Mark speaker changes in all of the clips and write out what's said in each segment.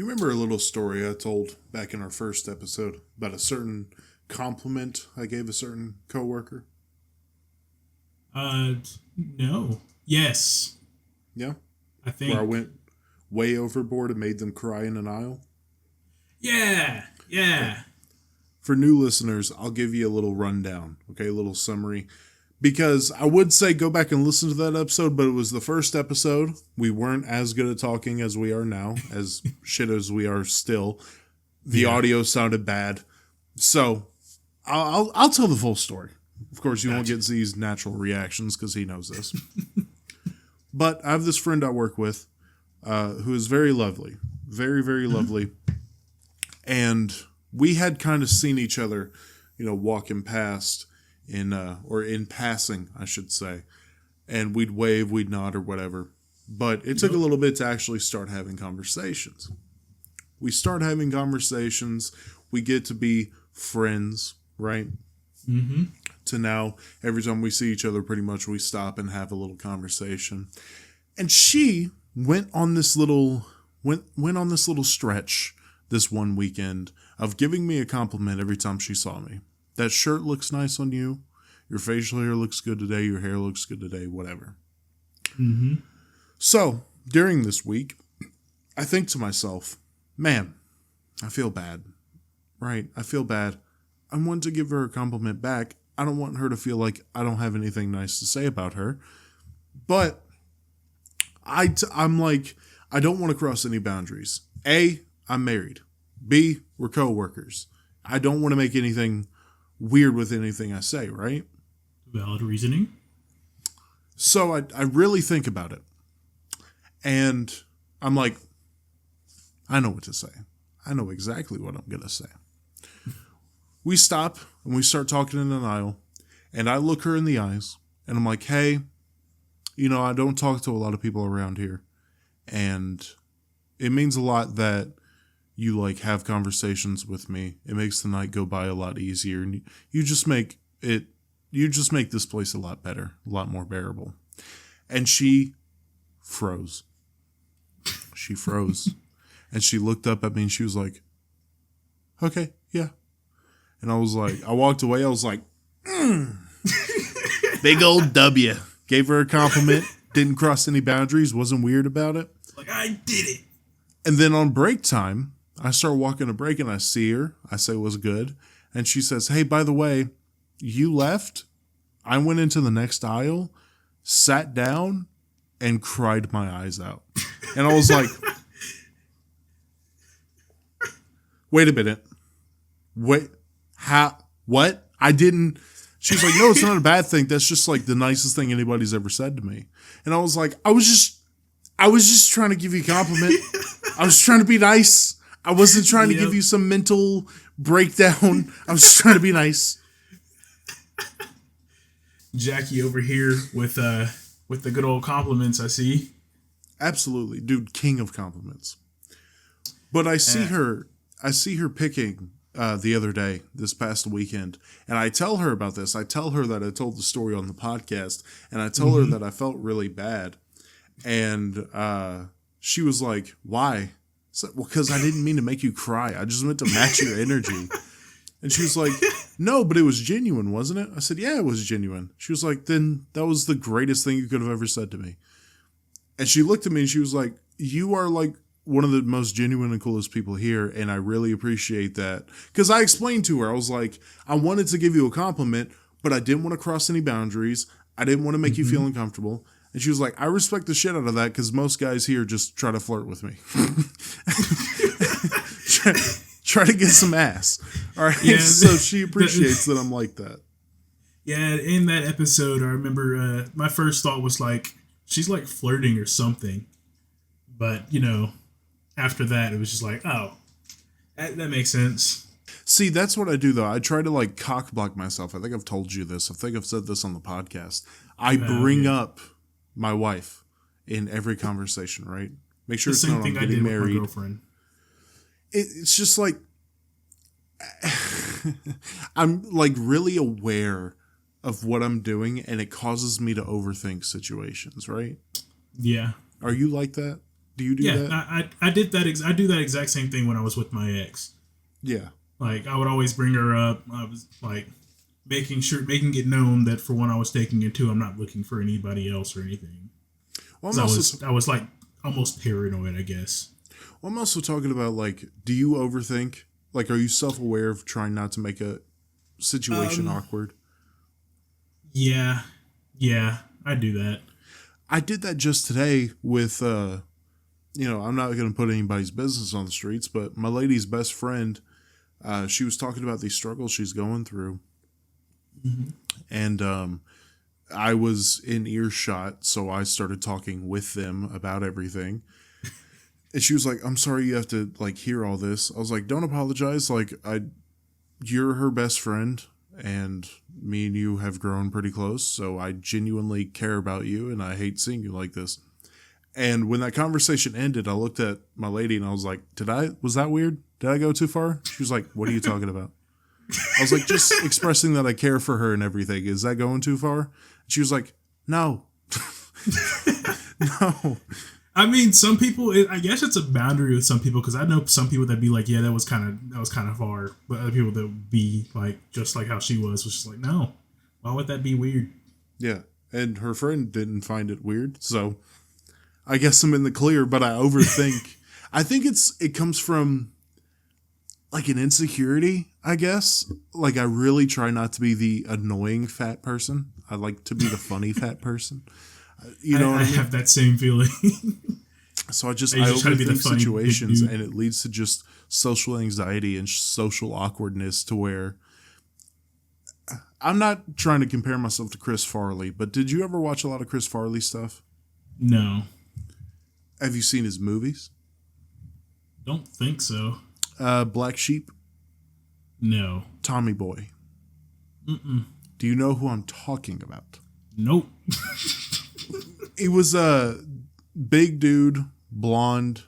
Speaker 1: You remember a little story I told back in our first episode about a certain compliment I gave a certain coworker?
Speaker 2: Uh, no. Yes,
Speaker 1: Yeah?
Speaker 2: I
Speaker 1: Where I
Speaker 2: think.
Speaker 1: went way overboard and made them cry in an aisle?
Speaker 2: Yeah,
Speaker 1: Okay.
Speaker 2: yeah.
Speaker 1: For new listeners, I'll give you a little rundown, okay? A little summary. Because I would say go back and listen to that episode, but it was the first episode. We weren't as good at talking as we are now, as shit as we are still. The
Speaker 2: Yeah.
Speaker 1: audio sounded bad. So I'll tell the full story. Of course, you won't
Speaker 2: Gotcha.
Speaker 1: get Z's natural reactions because he knows this. But I have this friend I work with who is very lovely. Very, very lovely. And we had kind of seen each other, walking past or in passing, I should say. And we'd wave, we'd nod or whatever. But it took a little bit to actually start having conversations. We start having conversations. We get to be friends, right?
Speaker 2: Mm-hmm.
Speaker 1: To now, every time we see each other, pretty much we stop and have a little conversation. And she went on this little stretch this one weekend of giving me a compliment every time she saw me. That shirt looks nice on you. Your facial hair looks good today. Your hair looks good today. Whatever.
Speaker 2: Mm-hmm.
Speaker 1: So during this week, I think to myself, man, I feel bad. Right? I feel bad. I want to give her a compliment back. I don't want her to feel like I don't have anything nice to say about her. But I'm like, I don't want to cross any boundaries. A, I'm married. B, we're co-workers. I don't want to make anything weird with anything I say, right?
Speaker 2: Valid reasoning.
Speaker 1: So I really think about it. And I'm like, I know what to say. I know exactly what I'm going to say. We stop and we start talking in an aisle. And I look her in the eyes. And I'm like, hey, I don't talk to a lot of people around here. And it means a lot that you have conversations with me. It makes the night go by a lot easier. And you just make this place a lot better, a lot more bearable. And she froze. She froze. And she looked up at me and she was like, okay, yeah. And I was like, I walked away. I was like, big old W. Gave her a compliment. Didn't cross any boundaries. Wasn't weird about it.
Speaker 2: Like, I did it.
Speaker 1: And then on break time, I start walking a break and I see her. I say, was good. And she says, hey, by the way, you left. I went into the next aisle, sat down, and cried my eyes out. And I was like, wait a minute. Wait, how, what? I didn't. She's like, no, it's not a bad thing. That's just the nicest thing anybody's ever said to me. And I was like, I was just trying to give you a compliment. I was trying to be nice. I wasn't trying to give you some mental breakdown. I was just trying to be nice.
Speaker 2: Jackie over here with the good old compliments, I see.
Speaker 1: Absolutely. Dude, king of compliments. But I see her picking the other day, this past weekend, and I tell her about this. I tell her that I told the story on the podcast, and I tell her that I felt really bad. And she was like, why? So, well, because I didn't mean to make you cry. I just meant to match your energy. And she was like, no, but it was genuine, wasn't it? I said, yeah, it was genuine. She was like, then that was the greatest thing you could have ever said to me. And she looked at me and she was like, you are one of the most genuine and coolest people here. And I really appreciate that. Because I explained to her, I was like, I wanted to give you a compliment, but I didn't want to cross any boundaries. I didn't want to make you feel uncomfortable. And she was like, I respect the shit out of that because most guys here just try to flirt with me. try to get some ass. All right. Yeah, so she appreciates that I'm like that.
Speaker 2: Yeah, in that episode, I remember my first thought was she's flirting or something. But, after that, it was just oh, that makes sense.
Speaker 1: See, that's what I do, though. I try to cock block myself. I think I've told you this. I think I've said this on the podcast. I bring up my wife in every conversation, right? Make sure it's not I'm getting married. With my girlfriend. It's just I'm really aware of what I'm doing, and it causes me to overthink situations, right?
Speaker 2: Yeah.
Speaker 1: Are you like that? Do you do
Speaker 2: Yeah,
Speaker 1: that?
Speaker 2: I did that. I do that exact same thing when I was with my ex.
Speaker 1: Yeah.
Speaker 2: Like, I would always bring her up. I was like making it known that for one, I was taking it too. I'm not looking for anybody else or anything.
Speaker 1: Well,
Speaker 2: 'Cause I was like almost paranoid, I guess.
Speaker 1: I'm also talking about, like, do you overthink? Like, are you self-aware of trying not to make a situation awkward?
Speaker 2: Yeah, I do that.
Speaker 1: I did that just today with, I'm not going to put anybody's business on the streets, but my lady's best friend, she was talking about these struggles she's going through.
Speaker 2: Mm-hmm.
Speaker 1: And I was in earshot, so I started talking with them about everything. And she was like, "I'm sorry you have to, like, hear all this." I was like, "Don't apologize. Like, you're her best friend, and me and you have grown pretty close, so I genuinely care about you, and I hate seeing you like this." And when that conversation ended, I looked at my lady and I was like, was that weird? Did I go too far? She was like, "What are you talking about?" I was like, "Just expressing that I care for her and everything. Is that going too far?" She was like, "No." No.
Speaker 2: I mean, some people. I guess it's a boundary with some people because I know some people that be like, "Yeah, that was kind of far," but other people that would be like, just like how she was just like, "No, why would that be weird?"
Speaker 1: Yeah, and her friend didn't find it weird, so I guess I'm in the clear. But I overthink. I think it comes from, like, an insecurity, I guess. Like, I really try not to be the annoying fat person. I like to be the funny fat person. You know what I mean?
Speaker 2: have that same feeling.
Speaker 1: So I
Speaker 2: just try to be the
Speaker 1: overthink
Speaker 2: funny big
Speaker 1: situations,
Speaker 2: dude.
Speaker 1: and it leads to just social anxiety and social awkwardness to where I'm not trying to compare myself to Chris Farley, but did you ever watch a lot of Chris Farley stuff?
Speaker 2: No,
Speaker 1: Have you seen his movies?
Speaker 2: don't think so.
Speaker 1: Black Sheep,
Speaker 2: No.
Speaker 1: Tommy Boy.
Speaker 2: Mm-mm.
Speaker 1: Do you know who I'm talking about?
Speaker 2: Nope.
Speaker 1: He was a big dude, blonde,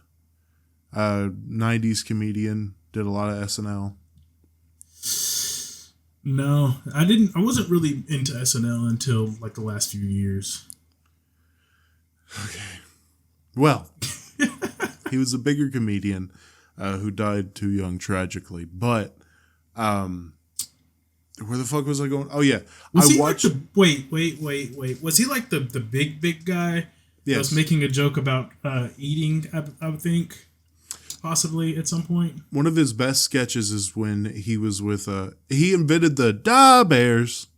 Speaker 1: 90s comedian, did a lot of SNL.
Speaker 2: No, I didn't. I wasn't really into SNL until like the last few years.
Speaker 1: Okay. Well, he was a bigger comedian who died too young tragically. But where the fuck was I going? Oh, yeah.
Speaker 2: Was he watched. Like wait. Was he like the big guy?
Speaker 1: Yes.
Speaker 2: That was making a joke about eating, I would think, possibly at some point.
Speaker 1: One of his best sketches is when he was with, he invented the Da Bears.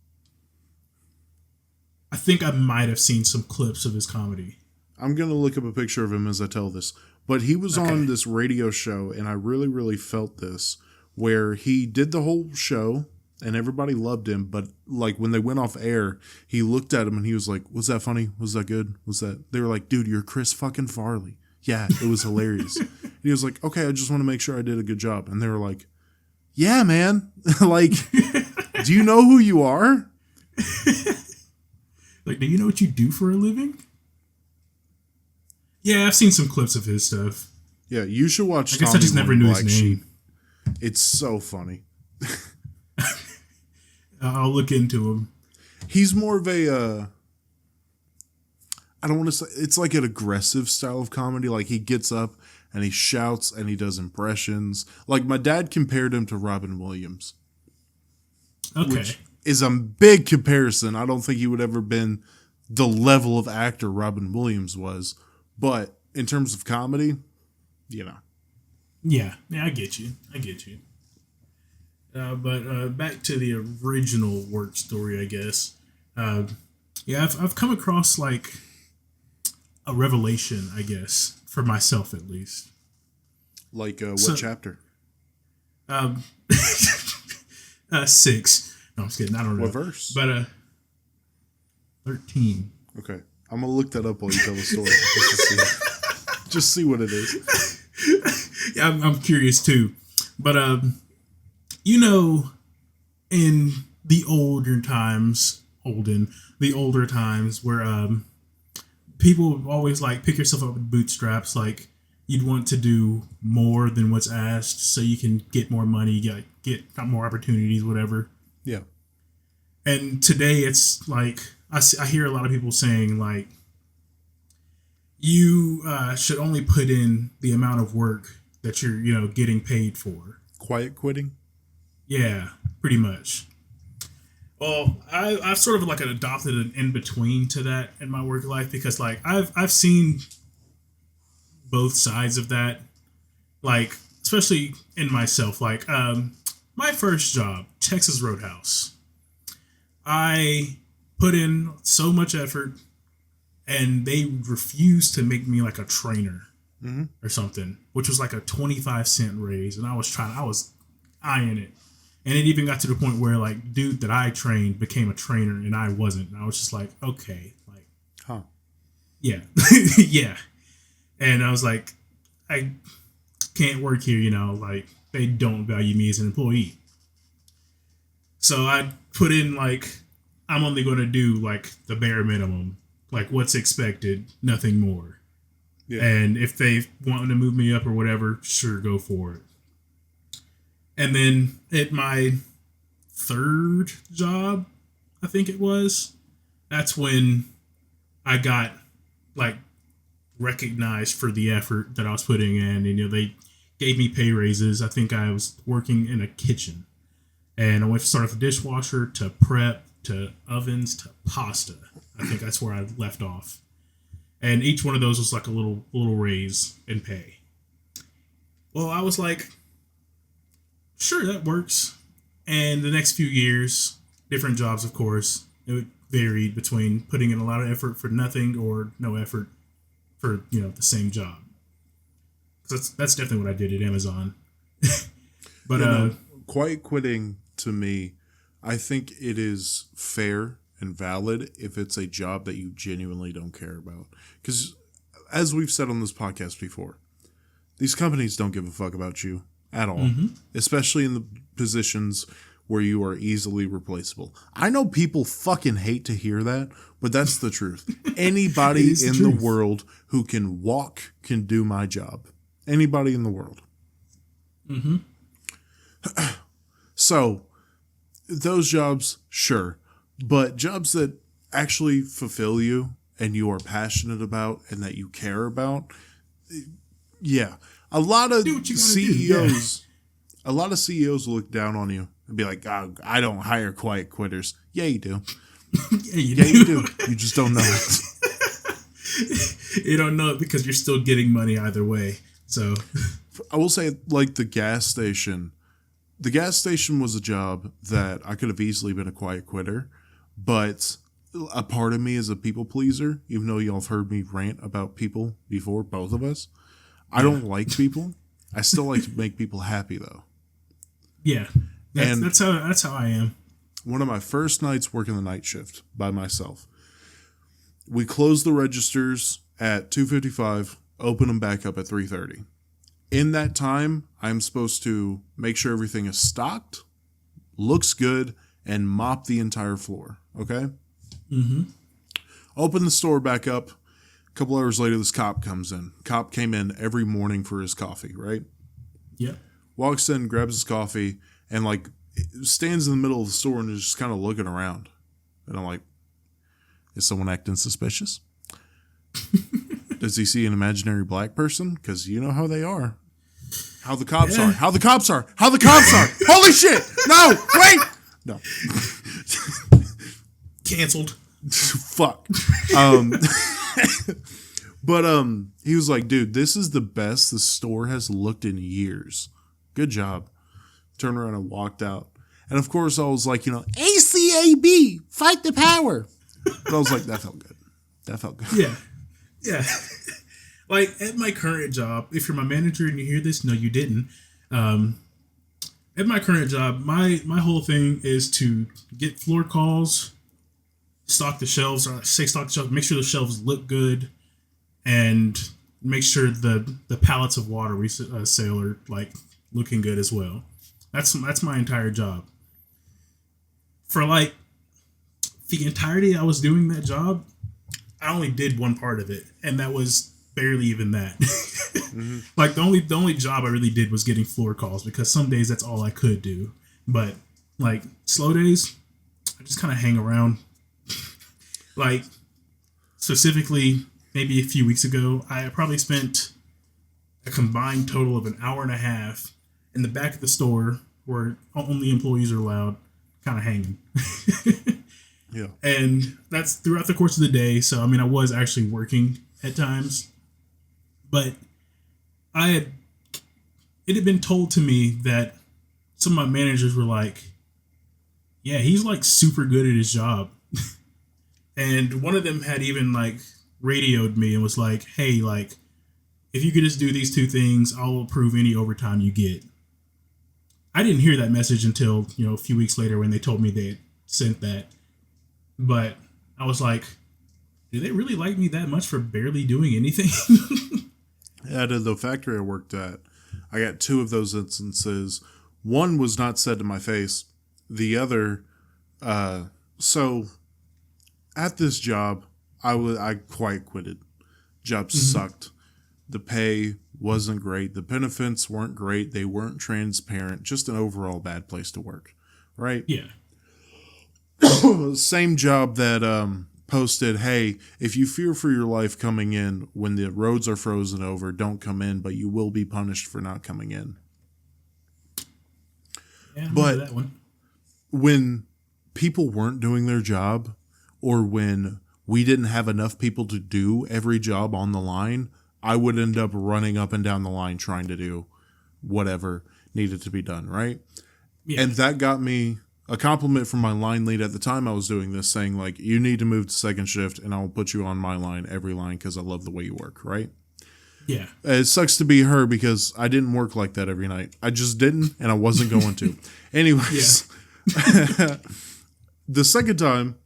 Speaker 2: I think I might have seen some clips of his comedy.
Speaker 1: I'm going to look up a picture of him as I tell this. But he was on this radio show, and I really, really felt this, where he did the whole show, and everybody loved him. But, like, when they went off air, he looked at him, and he was like, "Was that funny? Was that good? Was that..." They were like, "Dude, you're Chris fucking Farley." Yeah, it was hilarious. And he was like, "Okay, I just want to make sure I did a good job." And they were like, "Yeah, man." Like, do you know who you are?
Speaker 2: Like, do you know what you do for a living? Yeah, I've seen some clips of his stuff.
Speaker 1: Yeah, you should watch.
Speaker 2: I guess I just never knew his name.
Speaker 1: Sheep. It's so funny.
Speaker 2: I'll look into him.
Speaker 1: He's more of a. I don't want to say it's like an aggressive style of comedy. Like, he gets up and he shouts and he does impressions. Like, my dad compared him to Robin Williams.
Speaker 2: Okay.
Speaker 1: Which is a big comparison. I don't think he would ever been the level of actor Robin Williams was. But in terms of comedy, you know.
Speaker 2: Yeah, I get you. But back to the original work story, I guess. Yeah, I've come across like a revelation, I guess, for myself at least.
Speaker 1: Like what chapter?
Speaker 2: 6. No, I'm just kidding. I don't know.
Speaker 1: What verse?
Speaker 2: But 13.
Speaker 1: Okay. I'm going to look that up while you tell the story. Just see what it is.
Speaker 2: Yeah, I'm curious too. But, in the older times where people always like pick yourself up with bootstraps, like you'd want to do more than what's asked so you can get more money, get more opportunities, whatever.
Speaker 1: Yeah. And
Speaker 2: today it's like, I hear a lot of people saying like, you should only put in the amount of work that you're, getting paid for.
Speaker 1: Quiet quitting?
Speaker 2: Yeah, pretty much. Well, I've sort of like adopted an in between to that in my work life because like I've seen both sides of that, like especially in myself. Like my first job, Texas Roadhouse, I put in so much effort, and they refused to make me like a trainer or something, which was like a 25-cent raise, and I was eyeing it. And it even got to the point where like dude that I trained became a trainer and I wasn't. And I was just like, okay, like, yeah, yeah. And I was like, I can't work here, like they don't value me as an employee. So I put in like, I'm only going to do like the bare minimum, like what's expected, nothing more. Yeah. And if they want to move me up or whatever, sure, go for it. And then at my third job, I think it was, that's when I got like recognized for the effort that I was putting in. And, they gave me pay raises. I think I was working in a kitchen, and I went to start off a dishwasher to prep to ovens to pasta. I think that's where I left off. And each one of those was like a little raise in pay. Well, I was like, sure, that works. And the next few years, different jobs, of course, it varied between putting in a lot of effort for nothing or no effort for, the same job. That's definitely what I did at Amazon. But
Speaker 1: quiet quitting, to me, I think it is fair and valid if it's a job that you genuinely don't care about. Because as we've said on this podcast before, these companies don't give a fuck about you at all, especially in the positions where you are easily replaceable. I know people fucking hate to hear that, but that's the truth. Anybody in the world who can walk can do my job. Anybody in the world. So, those jobs, sure. But jobs that actually fulfill you and you are passionate about and that you care about, yeah. A lot of CEOs, a lot of CEOs look down on you and be like, oh, I don't hire quiet quitters. Yeah, you do. You do. You just don't know it.
Speaker 2: You don't know it because you're still getting money either way. So
Speaker 1: I will say, like the gas station was a job that I could have easily been a quiet quitter, but a part of me is a people pleaser, even though y'all have heard me rant about people before, both of us. I don't like people. I still like to make people happy, though. Yeah,
Speaker 2: that's how I am.
Speaker 1: One of my first nights working the night shift by myself, we closed the registers at 2:55, open them back up at 3:30. In that time, I'm supposed to make sure everything is stocked, looks good, and mop the entire floor. Okay? Open the store back up. A couple hours later, this cop comes in. Cop came in every morning for his coffee, right?
Speaker 2: Yeah.
Speaker 1: Walks in, grabs his coffee, and like stands in the middle of the store and is just kind of looking around. And I'm like, is someone acting suspicious? Does he see an imaginary black person? Because you know how they are. How the cops are. How the cops are. How the cops are. Holy shit! No! Wait! No.
Speaker 2: Canceled.
Speaker 1: Fuck. But he was like, dude, this is the best the store has looked in years. Good job. Turned around and walked out. And of course I was like, ACAB, fight the power. But I was like, that felt good. That felt good.
Speaker 2: Yeah. Yeah. Like at my current job, if you're my manager and you hear this, no, you didn't. At my current job, my whole thing is to get floor calls, stock the shelves, make sure the shelves look good, and make sure the pallets of water we sell are like looking good as well. That's my entire job. For like the entirety I was doing that job, I only did one part of it, and that was barely even that. Like the only job I really did was getting floor calls, because some days that's all I could do. But like slow days, I just kind of hang around. Like specifically maybe a few weeks ago, I probably spent a combined total of an hour and a half in the back of the store where only employees are allowed, kind of hanging.
Speaker 1: Yeah.
Speaker 2: And that's throughout the course of the day. So, I mean, I was actually working at times. But it had been told to me that some of my managers were like, yeah, he's like super good at his job. And one of them had even like radioed me and was like, hey, like, if you could just do these two things, I'll approve any overtime you get. I didn't hear that message until, a few weeks later when they told me they had sent that. But I was like, do they really like me that much for barely doing anything?
Speaker 1: Out of the factory I worked at, I got two of those instances. One was not said to my face. The other, so at this job, I quite quitted. Job sucked. The pay wasn't great. The benefits weren't great. They weren't transparent. Just an overall bad place to work, right?
Speaker 2: Yeah.
Speaker 1: Same job that posted, hey, if you fear for your life coming in when the roads are frozen over, don't come in, but you will be punished for not coming in.
Speaker 2: Yeah, I remember that one.
Speaker 1: When people weren't doing their job, or when we didn't have enough people to do every job on the line, I would end up running up and down the line trying to do whatever needed to be done, right? Yeah. And that got me a compliment from my line lead at the time I was doing this, saying, like, you need to move to second shift and I'll put you on my line, every line, because I love the way you work, right?
Speaker 2: Yeah.
Speaker 1: It sucks to be her because I didn't work like that every night. I just didn't, and I wasn't going to. Anyways, the second time,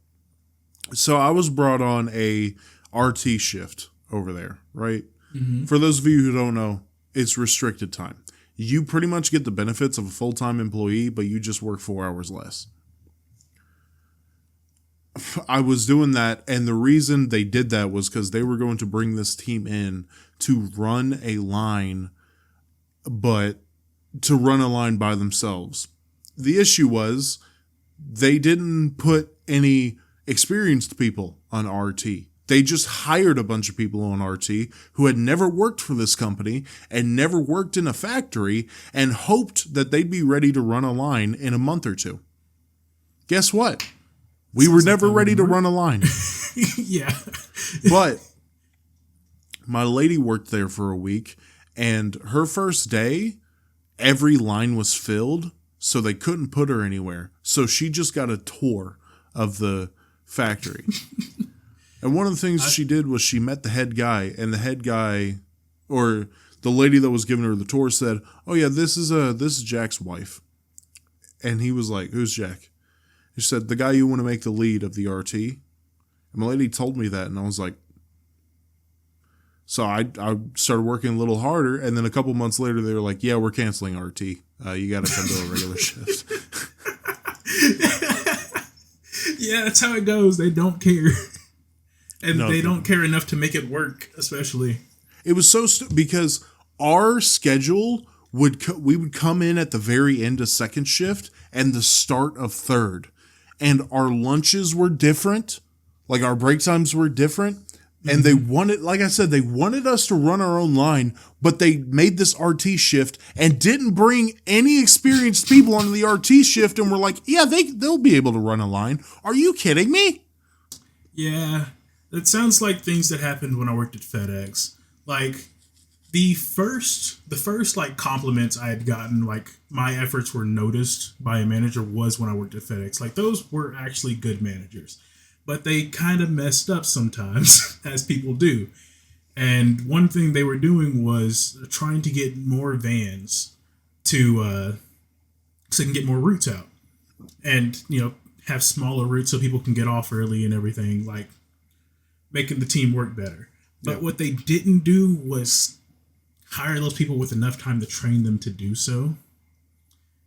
Speaker 1: so I was brought on a RT shift over there, right? Mm-hmm. For those of you who don't know, it's restricted time. You pretty much get the benefits of a full-time employee, but you just work 4 hours less. I was doing that, and the reason they did that was because they were going to bring this team in to run a line, but to run a line by themselves. The issue was they didn't put any experienced people on RT. They just hired a bunch of people on RT who had never worked for this company and never worked in a factory and hoped that they'd be ready to run a line in a month or two. Guess what? We were never ready to run a line.
Speaker 2: Yeah.
Speaker 1: But my lady worked there for a week, and her first day, every line was filled, so they couldn't put her anywhere. So she just got a tour of the factory. And one of the things she did was she met the head guy, and the head guy, or the lady that was giving her the tour, said, "Oh yeah, this is Jack's wife." And he was like, "Who's Jack?" She said, "The guy you want to make the lead of the RT." And my lady told me that, and I was like, so I started working a little harder, and then a couple months later, they were like, "Yeah, we're canceling RT. You got to come to a regular shift."
Speaker 2: Yeah, that's how it goes. They don't care. And they don't care enough to make it work, especially.
Speaker 1: It was so because our schedule we would come in at the very end of second shift and the start of third. And our lunches were different. Like, our break times were different. And they wanted, like I said, they wanted us to run our own line, but they made this RT shift and didn't bring any experienced people onto the RT shift and were like, yeah, they'll be able to run a line. Are you kidding me?
Speaker 2: Yeah. That sounds like things that happened when I worked at FedEx. Like, the first like compliments I had gotten, like my efforts were noticed by a manager, was when I worked at FedEx. Like, those were actually good managers, but they kind of messed up sometimes, as people do. And one thing they were doing was trying to get more vans to so they can get more routes out, and have smaller routes so people can get off early and everything, like making the team work better. But what they didn't do was hire those people with enough time to train them to do so.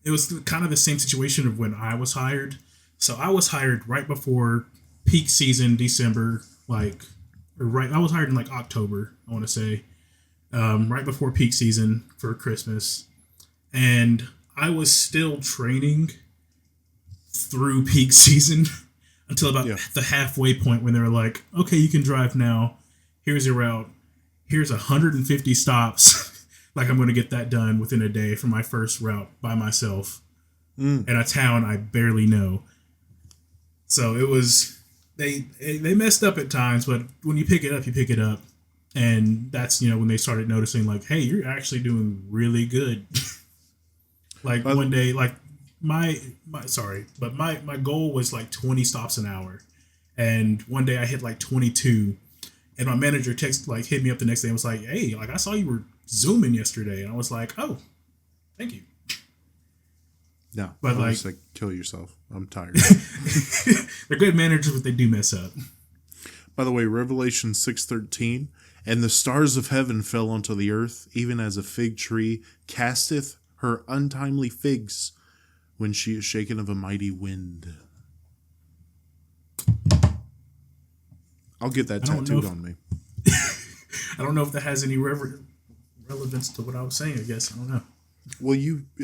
Speaker 2: It was kind of the same situation of when I was hired. So I was hired right before peak season, December, I was hired in like October, I want to say, right before peak season for Christmas. And I was still training through peak season until about the halfway point when they were like, okay, you can drive now. Here's your route. Here's 150 stops. Like I'm going to get that done within a day for my first route by myself in a town I barely know. So it was they messed up at times, but when you pick it up, you pick it up, and that's when they started noticing like, hey, you're actually doing really good. Like one day, like my goal was like 20 stops an hour, and one day I hit like 22, and my manager hit me up the next day and was like, hey, like I saw you were zooming yesterday, and I was like, oh, thank you.
Speaker 1: No,
Speaker 2: but like,
Speaker 1: kill yourself. I'm tired.
Speaker 2: They're good managers, but they do mess up.
Speaker 1: By the way, Revelation 6:13, and the stars of heaven fell unto the earth, even as a fig tree casteth her untimely figs when she is shaken of a mighty wind. I'll get that tattooed on me.
Speaker 2: I don't know if that has any relevance to what I was saying, I guess. I don't know.
Speaker 1: Well,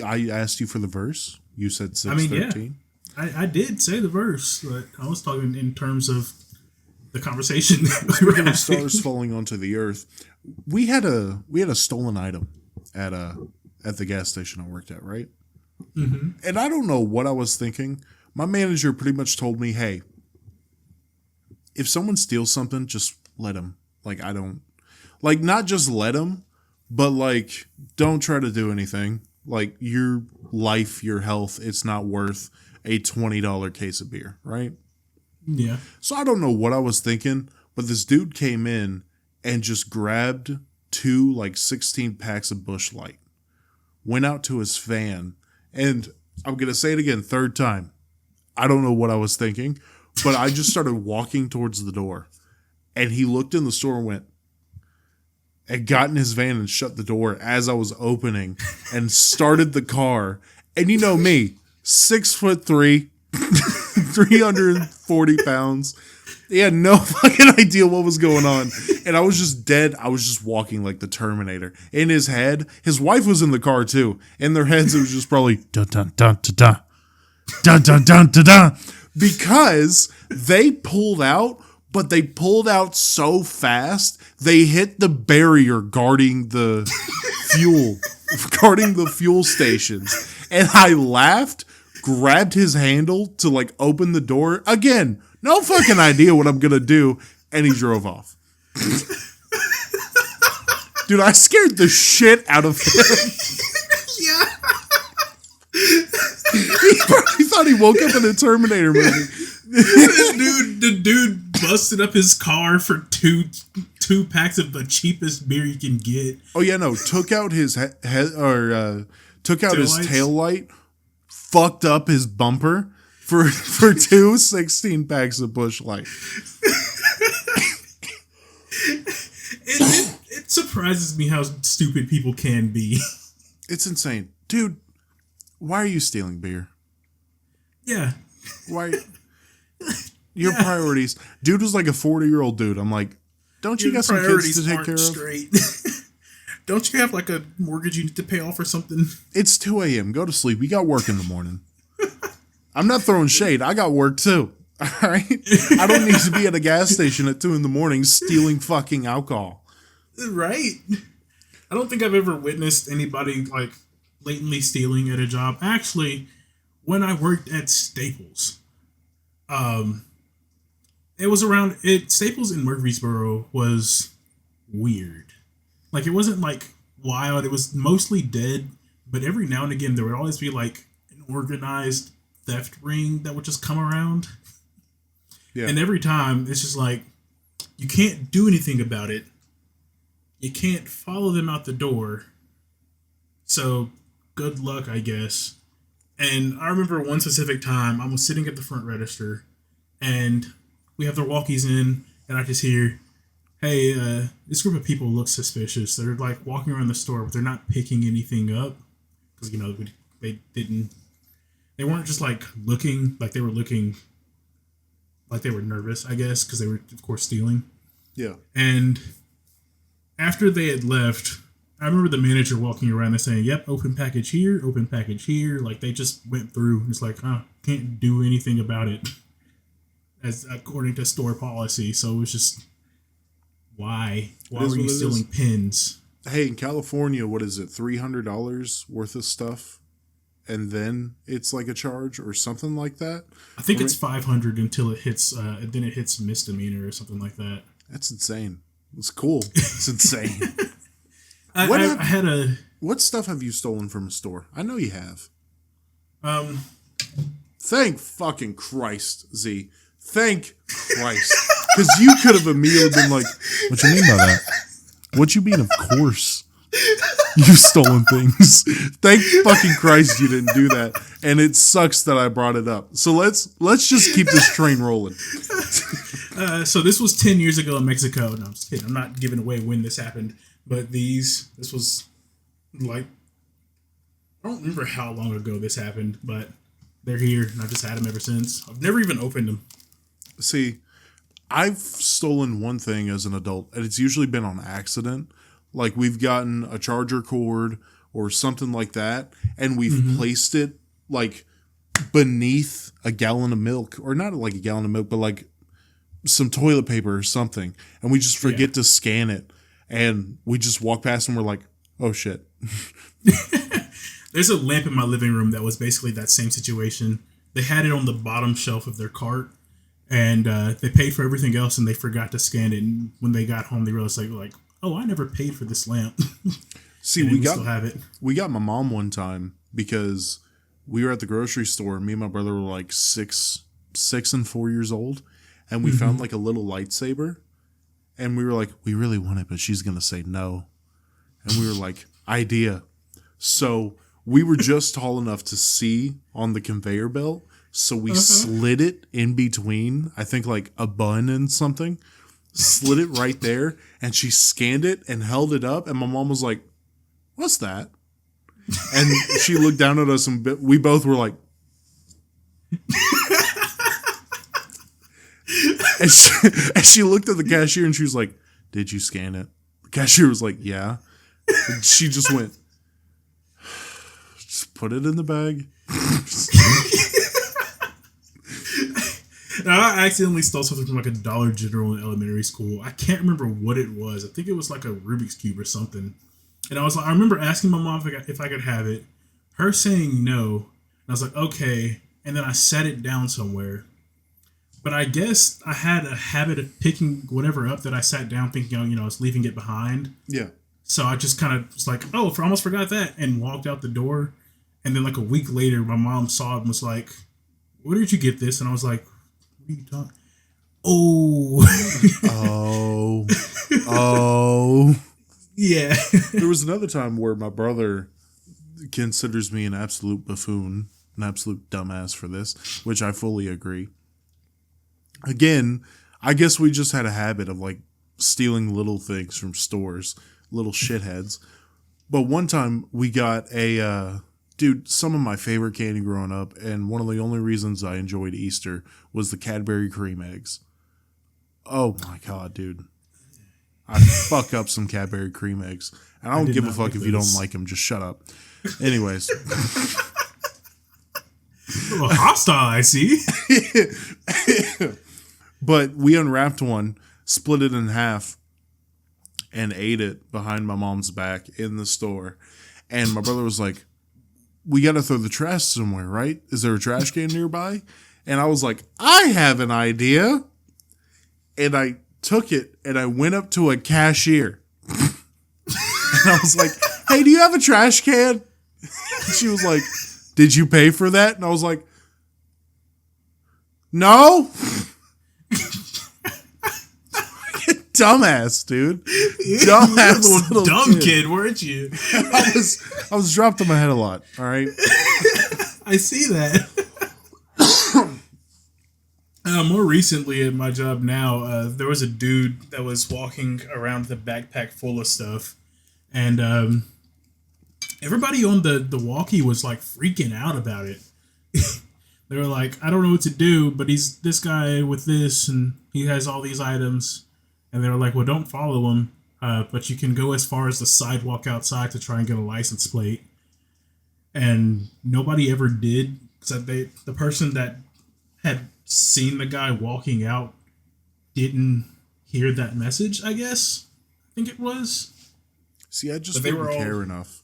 Speaker 1: I asked you for the verse. You said 6:13.
Speaker 2: I did say the verse, but I was talking in terms of the conversation.
Speaker 1: Speaking of stars falling onto the earth, we had a stolen item at the gas station I worked at, right? Mm-hmm. And I don't know what I was thinking. My manager pretty much told me, hey, if someone steals something, just let them. Like, I don't... Like, not just let them, but, like, don't try to do anything. Like, your life, your health, it's not worth a $20 case of beer, right?
Speaker 2: Yeah.
Speaker 1: So I don't know what I was thinking, but this dude came in and just grabbed 2, 16 packs of Busch Light, went out to his van, and I'm going to say it again, third time. I don't know what I was thinking, but I just started walking towards the door, and he looked in the store and went, and got in his van and shut the door as I was opening and started the car. And you know me, 6'3", 340 pounds. He had no fucking idea what was going on. And I was just dead. I was just walking like the Terminator. In his head, his wife was in the car too. In their heads, it was just probably dun dun dun dun dun dun dun dun dun dun. Because they pulled out, but they pulled out so fast, they hit the barrier guarding the fuel stations. And I laughed, grabbed his handle to open the door. Again, no fucking idea what I'm gonna do. And he drove off. Dude, I scared the shit out of him.
Speaker 2: Yeah.
Speaker 1: He probably thought he woke up in a Terminator movie.
Speaker 2: The dude busted up his car for two packs of the cheapest beer you can get.
Speaker 1: Oh yeah, no, took out his tail light, fucked up his bumper for 2 16 packs of Busch Light.
Speaker 2: It surprises me how stupid people can be.
Speaker 1: It's insane, dude. Why are you stealing beer?
Speaker 2: Yeah.
Speaker 1: Why? Your priorities. Dude was like a 40-year-old dude. I'm like, don't you got some kids to take care of?
Speaker 2: Straight. Don't you have a mortgage you need to pay off or something?
Speaker 1: It's 2 a.m. Go to sleep. We got work in the morning. I'm not throwing shade. I got work too. All right? I don't need to be at a gas station at 2 a.m. stealing fucking alcohol.
Speaker 2: Right. I don't think I've ever witnessed anybody blatantly stealing at a job. Actually, when I worked at Staples, it was Staples in Murfreesboro was weird. It wasn't wild. It was mostly dead, but every now and again there would always be an organized theft ring that would just come around. Yeah. And every time it's just you can't do anything about it. You can't follow them out the door. So good luck, I guess. And I remember one specific time I was sitting at the front register and we have their walkies in and I just hear, hey, this group of people look suspicious. They're walking around the store, but they're not picking anything up. Because, they weren't just looking, they were looking like they were nervous, I guess, because they were, of course, stealing.
Speaker 1: Yeah.
Speaker 2: And after they had left, I remember the manager walking around and saying, yep, open package here, open package here. They just went through. It's can't do anything about it as according to store policy. So it was just Why?
Speaker 1: It
Speaker 2: Why
Speaker 1: is
Speaker 2: were you
Speaker 1: what it
Speaker 2: stealing
Speaker 1: is.
Speaker 2: pins?
Speaker 1: Hey, in California, what is it? $300 worth of stuff, and then it's like a charge or something like that.
Speaker 2: I think
Speaker 1: Or
Speaker 2: it's 500 until it hits, then it hits misdemeanor or something like that.
Speaker 1: That's insane. It's cool. It's insane.
Speaker 2: I had a
Speaker 1: What stuff have you stolen from a store? I know you have.
Speaker 2: um.
Speaker 1: Thank fucking Christ, Z. Thank Christ. Because you could have immediately been like, what you mean by that? What you mean, of course? You've stolen things. Thank fucking Christ you didn't do that. And it sucks that I brought it up. So let's just keep this train rolling.
Speaker 2: So this was 10 years ago in Mexico. No, I'm just kidding. I'm not giving away when this happened. But this was like, I don't remember how long ago this happened, but they're here and I've just had them ever since. I've never even opened them.
Speaker 1: See, I've stolen one thing as an adult, and it's usually been on accident. Like we've gotten a charger cord or something like that, and we've placed it like beneath a gallon of milk, or not like a gallon of milk, but like some toilet paper or something, and we just forget to scan it, and we just walk past and we're like, oh shit.
Speaker 2: There's a lamp in my living room that was basically that same situation. They had it on the bottom shelf of their cart, and they paid for everything else, and they forgot to scan it. And when they got home, they realized like, oh, I never paid for this lamp.
Speaker 1: See,
Speaker 2: we still have it.
Speaker 1: We got my mom one time because we were at the grocery store. Me and my brother were like 6 and 4 years old, and we found like a little lightsaber, and we were like, we really want it, but she's gonna say no, and we were like, idea. So we were just tall enough to see on the conveyor belt, so we slid it in between, I think like a bun and something, slid it right there, and she scanned it and held it up, and my mom was like, what's that? And she looked down at us, and we both were like, and she looked at the cashier, and she was like, did you scan it? The cashier was like, yeah. And she just went, just put it in the bag.
Speaker 2: Now, I accidentally stole something from like a Dollar General in elementary school. I can't remember what it was. I think it was like a Rubik's Cube or something. And I remember asking my mom if I could have it. Her saying no. And I was like, okay. And then I sat it down somewhere. But I guess I had a habit of picking whatever up that I sat down thinking, I was leaving it behind.
Speaker 1: Yeah.
Speaker 2: So I just kind of was like, oh, I almost forgot that, and walked out the door. And then like a week later, my mom saw it and was like, where did you get this? And I was like, what are you talking? Oh.
Speaker 1: Oh.
Speaker 2: Yeah.
Speaker 1: There was another time where my brother considers me an absolute buffoon, an absolute dumbass for this, which I fully agree. Again, I guess we just had a habit of like stealing little things from stores, little shitheads. But one time we got some of my favorite candy growing up, and one of the only reasons I enjoyed Easter was the Cadbury cream eggs. Oh my god, dude. I fuck up some Cadbury cream eggs. And I don't give a fuck if you don't like them, just shut up. Anyways.
Speaker 2: A little hostile, I see.
Speaker 1: But we unwrapped one, split it in half, and ate it behind my mom's back in the store. And my brother was like, we got to throw the trash somewhere, right? Is there a trash can nearby? And I was like, I have an idea. And I took it and I went up to a cashier. And I was like, hey, do you have a trash can? And she was like, did you pay for that? And I was like, no. Dumbass, dude. Dumbass
Speaker 2: little dumb kid, weren't you?
Speaker 1: I was dropped on my head a lot, all right?
Speaker 2: I see that. More recently at my job now, there was a dude that was walking around with a backpack full of stuff. And everybody on the walkie was like freaking out about it. They were like, I don't know what to do, but he's this guy with this, and he has all these items. And they were like, well, don't follow him, but you can go as far as the sidewalk outside to try and get a license plate. And nobody ever did, because the person that had seen the guy walking out hear that message, I guess. I think it was.
Speaker 1: See, I just didn't care enough.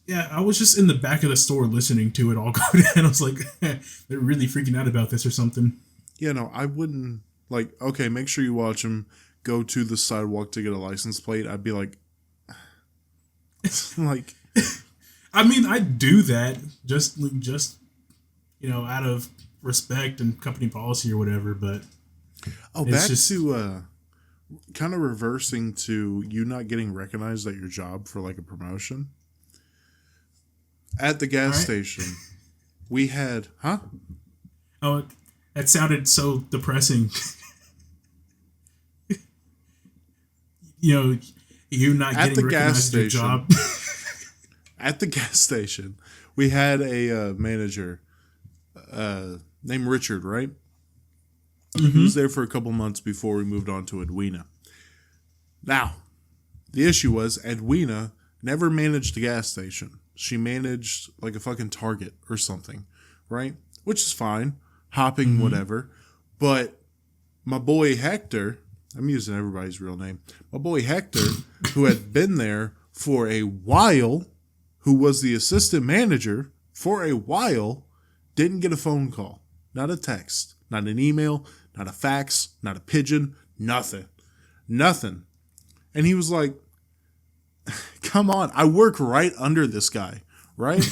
Speaker 2: Yeah, I was just in the back of the store listening to it all go down. I was like, they're really freaking out about this or something.
Speaker 1: Yeah, no, I wouldn't, like, okay, make sure you watch them. Go to the sidewalk to get a license plate. I'd be like, like...
Speaker 2: I mean, I do that just out of respect and company policy or whatever, but...
Speaker 1: Oh, back to... kind of reversing to you not getting recognized at your job for like a promotion. At the gas station, we had,
Speaker 2: Oh, that sounded so depressing. You not
Speaker 1: at
Speaker 2: getting
Speaker 1: the
Speaker 2: recognized
Speaker 1: gas
Speaker 2: at your
Speaker 1: station,
Speaker 2: job.
Speaker 1: At the gas station, we had a manager named Richard, right? Mm-hmm. He was there for a couple months before we moved on to Edwina. Now, the issue was Edwina never managed a gas station. She managed like a fucking Target or something, right? Which is fine. Hopping, whatever. But my boy Hector, I'm using everybody's real name. My boy Hector, who had been there for a while, who was the assistant manager for a while, didn't get a phone call. Not a text. Not an email. Not a fax. Not a pigeon. Nothing. Nothing. And he was like, come on, I work right under this guy, right?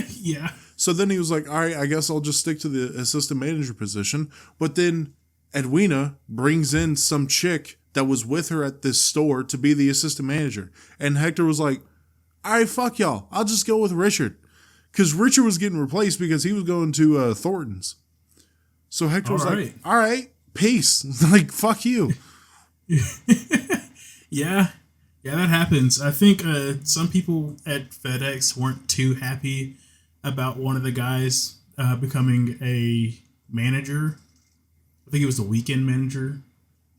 Speaker 2: Yeah.
Speaker 1: So then he was like, all right, I guess I'll just stick to the assistant manager position. But then Edwina brings in some chick that was with her at this store to be the assistant manager. And Hector was like, all right, fuck y'all. I'll just go with Richard. Because Richard was getting replaced because he was going to Thornton's. So Hector was like, all right, peace. Like, fuck you.
Speaker 2: Yeah, that happens. I think some people at FedEx weren't too happy about one of the guys becoming a manager. I think it was the weekend manager,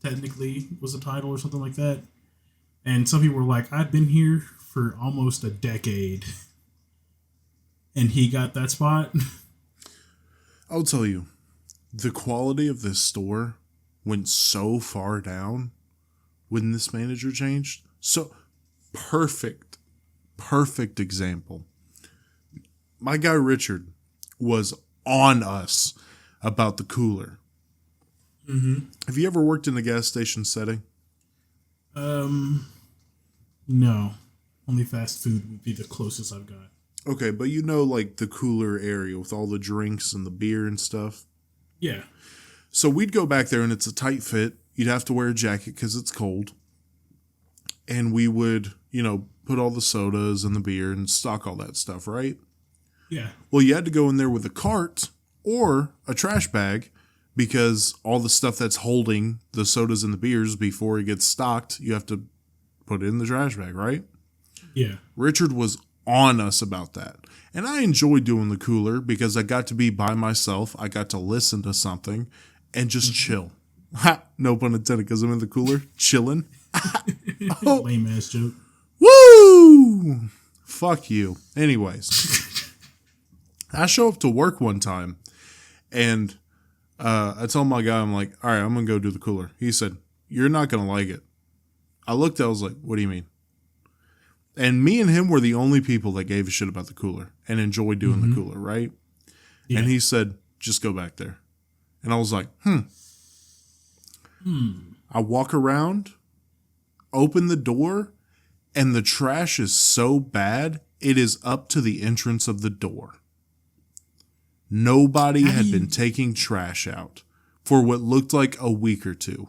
Speaker 2: technically, was the title or something like that. And some people were like, I've been here for almost a decade. And he got that spot.
Speaker 1: I'll tell you, the quality of this store went so far down when this manager changed. So, perfect example. My guy Richard was on us about the cooler. Mm-hmm. Have you ever worked in a gas station setting?
Speaker 2: No. Only fast food would be the closest I've got.
Speaker 1: Okay, but like the cooler area with all the drinks and the beer and stuff?
Speaker 2: Yeah.
Speaker 1: So we'd go back there and it's a tight fit. You'd have to wear a jacket because it's cold. And we would, put all the sodas and the beer and stock all that stuff, right?
Speaker 2: Yeah.
Speaker 1: Well, you had to go in there with a cart or a trash bag because all the stuff that's holding the sodas and the beers before it gets stocked, you have to put it in the trash bag, right?
Speaker 2: Yeah.
Speaker 1: Richard was on us about that. And I enjoyed doing the cooler because I got to be by myself. I got to listen to something and just chill. Ha! No pun intended, because I'm in the cooler chilling.
Speaker 2: Oh. Lame ass joke.
Speaker 1: Woo! Fuck you. Anyways, I show up to work one time and I tell my guy, I'm like, all right, I'm going to go do the cooler. He said, you're not going to like it. I looked, I was like, what do you mean? And me and him were the only people that gave a shit about the cooler and enjoyed doing the cooler, right? Yeah. And he said, just go back there. And I was like, I walk around, open the door, and the trash is so bad, it is up to the entrance of the door. Nobody had been taking trash out for what looked like a week or two.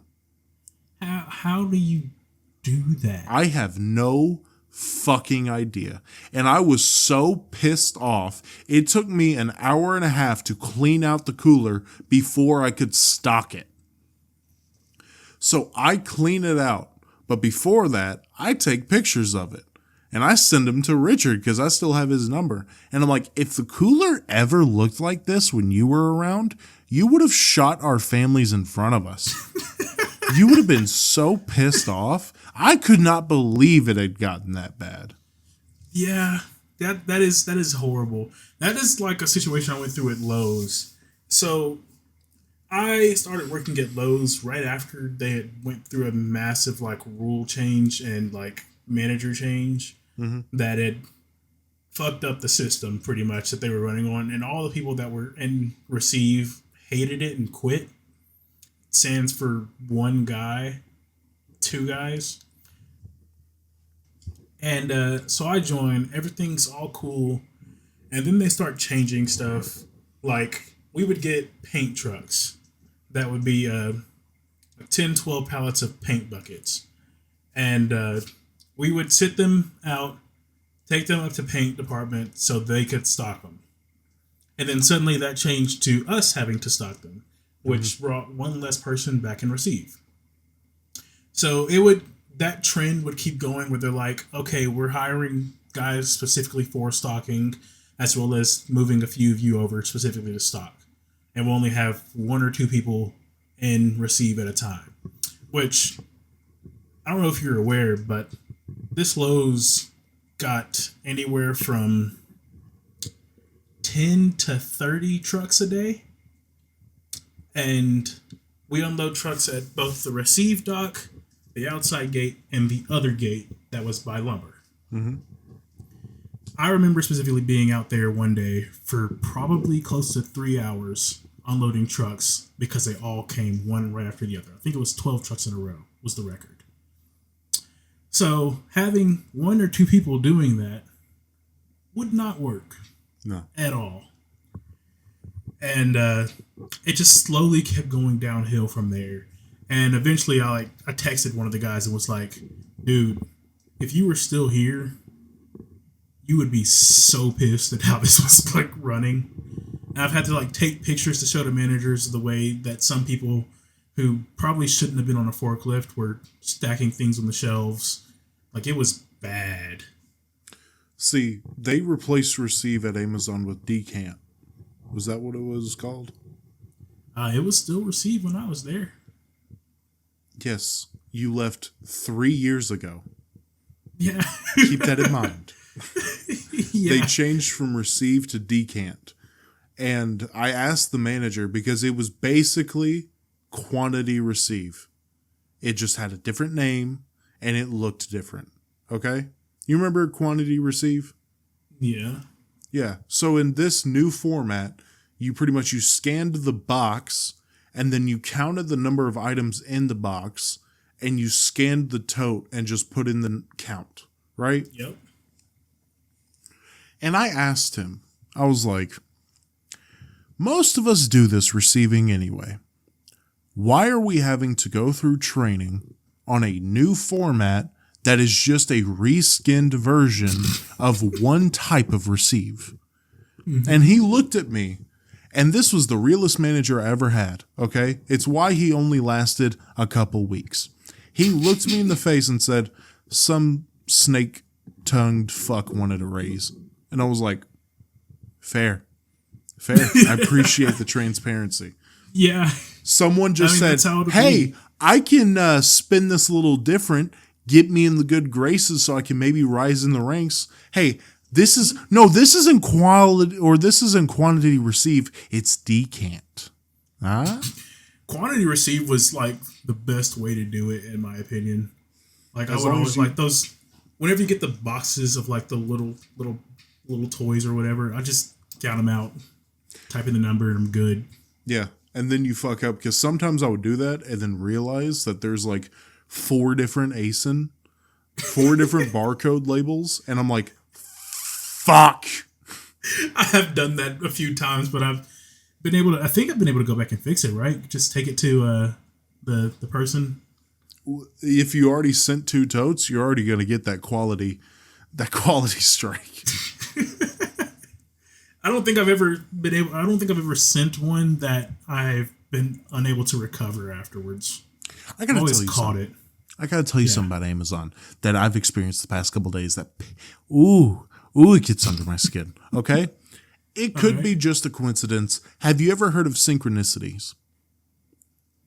Speaker 2: How do you do that?
Speaker 1: I have no fucking idea. And I was so pissed off. It took me an hour and a half to clean out the cooler before I could stock it. So I clean it out. But before that, I take pictures of it. And I send them to Richard because I still have his number. And I'm like, if the cooler ever looked like this when you were around, you would have shot our families in front of us. You would have been so pissed off. I could not believe it had gotten that bad.
Speaker 2: Yeah, that is horrible. That is like a situation I went through at Lowe's. So I started working at Lowe's right after they had went through a massive like rule change and like manager change
Speaker 1: Mm-hmm.
Speaker 2: that had fucked up the system pretty much that they were running on, and all the people that were in receive hated it and quit. Stands for one guy, two guys, and so I join. Everything's all cool, and then they start changing stuff. Like we would get paint trucks that would be 10, 12 pallets of paint buckets, and we would sit them out, take them up to paint department so they could stock them. And then suddenly that changed to us having to stock them, which brought one less person back and receive. So that trend would keep going where they're like, okay, we're hiring guys specifically for stocking, as well as moving a few of you over specifically to stock. And we'll only have one or two people in receive at a time. Which, I don't know if you're aware, but this Lowe's got anywhere from 10 to 30 trucks a day. And we unload trucks at both the receive dock, the outside gate, and the other gate that was by lumber.
Speaker 1: Mm-hmm.
Speaker 2: I remember specifically being out there one day for probably close to 3 hours unloading trucks because they all came one right after the other. I think it was 12 trucks in a row was the record. So having one or two people doing that would not work.
Speaker 1: No.
Speaker 2: At all. And it just slowly kept going downhill from there. And eventually I texted one of the guys and was like, dude, if you were still here, you would be so pissed at how this was like running. And I've had to like take pictures to show the managers the way that some people who probably shouldn't have been on a forklift were stacking things on the shelves. Like it was bad.
Speaker 1: See, they replaced receive at Amazon with decant. Was that what it was called?
Speaker 2: It was still receive when I was there.
Speaker 1: Yes, you left 3 years ago.
Speaker 2: Yeah.
Speaker 1: Keep that in mind.
Speaker 2: Yeah.
Speaker 1: They changed from receive to decant. And I asked the manager because it was basically quantity receive. It just had a different name and it looked different. Okay? You remember quantity receive?
Speaker 2: Yeah.
Speaker 1: Yeah. So in this new format, you scanned the box and then you counted the number of items in the box and you scanned the tote and just put in the count, right?
Speaker 2: Yep.
Speaker 1: And I asked him, I was like, most of us do this receiving anyway. Why are we having to go through training on a new format that is just a reskinned version of one type of receive? Mm-hmm. And he looked at me, and this was the realest manager I ever had, okay? It's why he only lasted a couple weeks. He looked me in the face and said, some snake-tongued fuck wanted a raise. And I was like, fair. I appreciate the transparency.
Speaker 2: Yeah.
Speaker 1: Someone just said, hey, I can spin this a little different, get me in the good graces so I can maybe rise in the ranks. Hey, this isn't quality, or this isn't quantity receive, it's decant. Huh?
Speaker 2: Quantity receive was like the best way to do it, in my opinion. Like I would always like those, whenever you get the boxes of like the little toys or whatever, I just count them out, type in the number, and I'm good.
Speaker 1: Yeah. And then you fuck up, because sometimes I would do that and then realize that there's like 4 different ASIN, 4 different barcode labels, and I'm like, fuck.
Speaker 2: I have done that a few times, but I think I've been able to go back and fix it, right? Just take it to the person.
Speaker 1: If you already sent 2 totes, you're already going to get that quality strike.
Speaker 2: I don't think I've ever sent one that I've been unable to recover afterwards.
Speaker 1: I gotta tell you something about Amazon that I've experienced the past couple days that, it gets under my skin. Okay. It could be just a coincidence. Have you ever heard of synchronicities?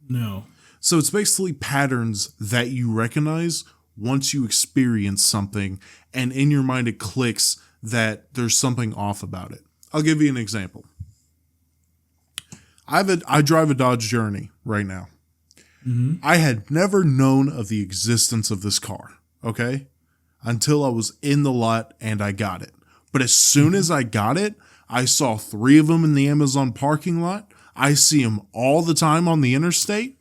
Speaker 2: No.
Speaker 1: So it's basically patterns that you recognize once you experience something, and in your mind it clicks that there's something off about it. I'll give you an example. I drive a Dodge Journey right now.
Speaker 2: Mm-hmm.
Speaker 1: I had never known of the existence of this car, okay? Until I was in the lot and I got it. But as soon as I got it, I saw 3 of them in the Amazon parking lot. I see them all the time on the interstate.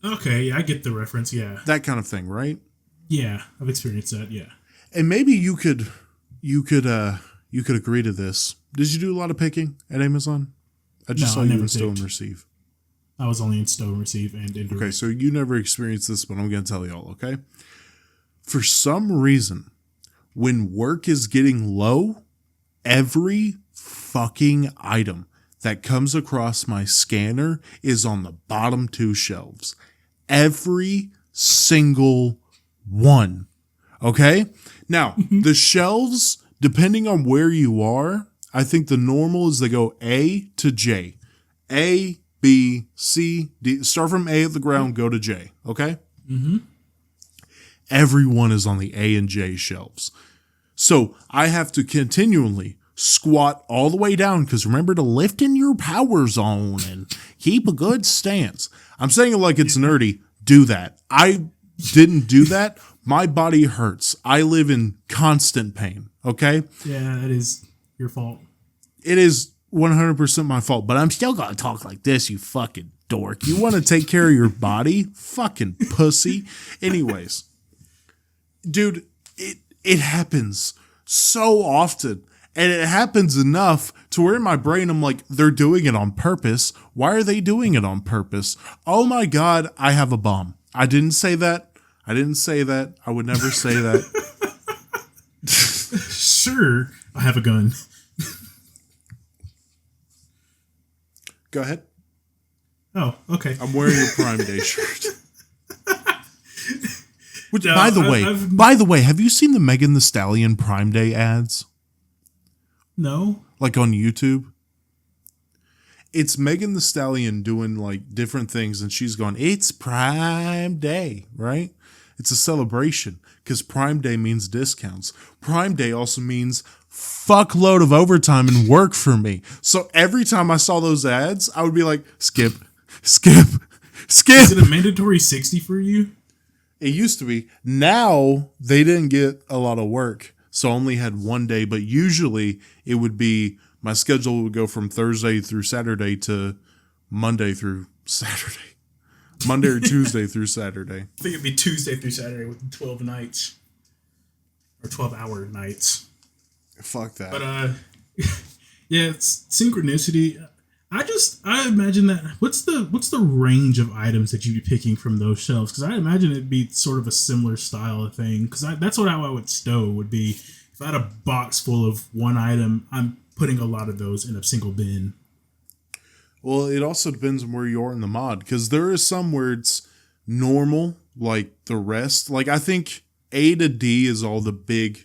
Speaker 2: Okay, yeah, I get the reference, yeah.
Speaker 1: That kind of thing, right?
Speaker 2: Yeah, I've experienced that, yeah.
Speaker 1: And maybe you could agree to this. Did you do a lot of picking at Amazon? I just saw you in stow and receive.
Speaker 2: I was only in stow and receive and indirect.
Speaker 1: Okay, so you never experienced this, but I'm going to tell y'all, okay? For some reason, when work is getting low, every fucking item that comes across my scanner is on the bottom 2 shelves. Every single one. Okay? Now, the shelves, depending on where you are, I think the normal is they go A to J. A, B, C, D. Start from A at the ground, go to J. Okay?
Speaker 2: Mm-hmm.
Speaker 1: Everyone is on the A and J shelves. So I have to continually squat all the way down because remember to lift in your power zone and keep a good stance. I'm saying it like it's nerdy. Do that. I didn't do that. My body hurts. I live in constant pain. Okay?
Speaker 2: Yeah, that is your fault.
Speaker 1: It is 100% my fault, but I'm still going to talk like this, you fucking dork. You want to take care of your body? Fucking pussy. Anyways, dude, it happens so often, and it happens enough to where in my brain I'm like, they're doing it on purpose. Why are they doing it on purpose? Oh my God, I have a bomb. I didn't say that. I would never say that.
Speaker 2: Sure, I have a gun.
Speaker 1: Go ahead.
Speaker 2: Oh, okay.
Speaker 1: I'm wearing your Prime Day shirt. Which, by the way, have you seen the Megan Thee Stallion Prime Day ads?
Speaker 2: No.
Speaker 1: Like on YouTube? It's Megan Thee Stallion doing like different things, and she's going, it's Prime Day, right? It's a celebration because Prime Day means discounts. Prime Day also means fuckload of overtime and work for me. So every time I saw those ads, I would be like, skip.
Speaker 2: Is it a mandatory 60 for you?
Speaker 1: It used to be. Now they didn't get a lot of work, so I only had one day. But usually it would be my schedule would go from Thursday through Saturday to Monday through Saturday. Monday or Tuesday through Saturday.
Speaker 2: I think it'd be Tuesday through Saturday with 12 nights. Or 12-hour nights.
Speaker 1: Fuck that.
Speaker 2: But, yeah, it's synchronicity. I imagine that. What's the range of items that you'd be picking from those shelves? Because I imagine it'd be sort of a similar style of thing. Because that's what I would stow would be. If I had a box full of one item, I'm putting a lot of those in a single bin.
Speaker 1: Well, it also depends on where you are in the mod, because there is some where it's normal, like the rest. Like I think A to D is all the big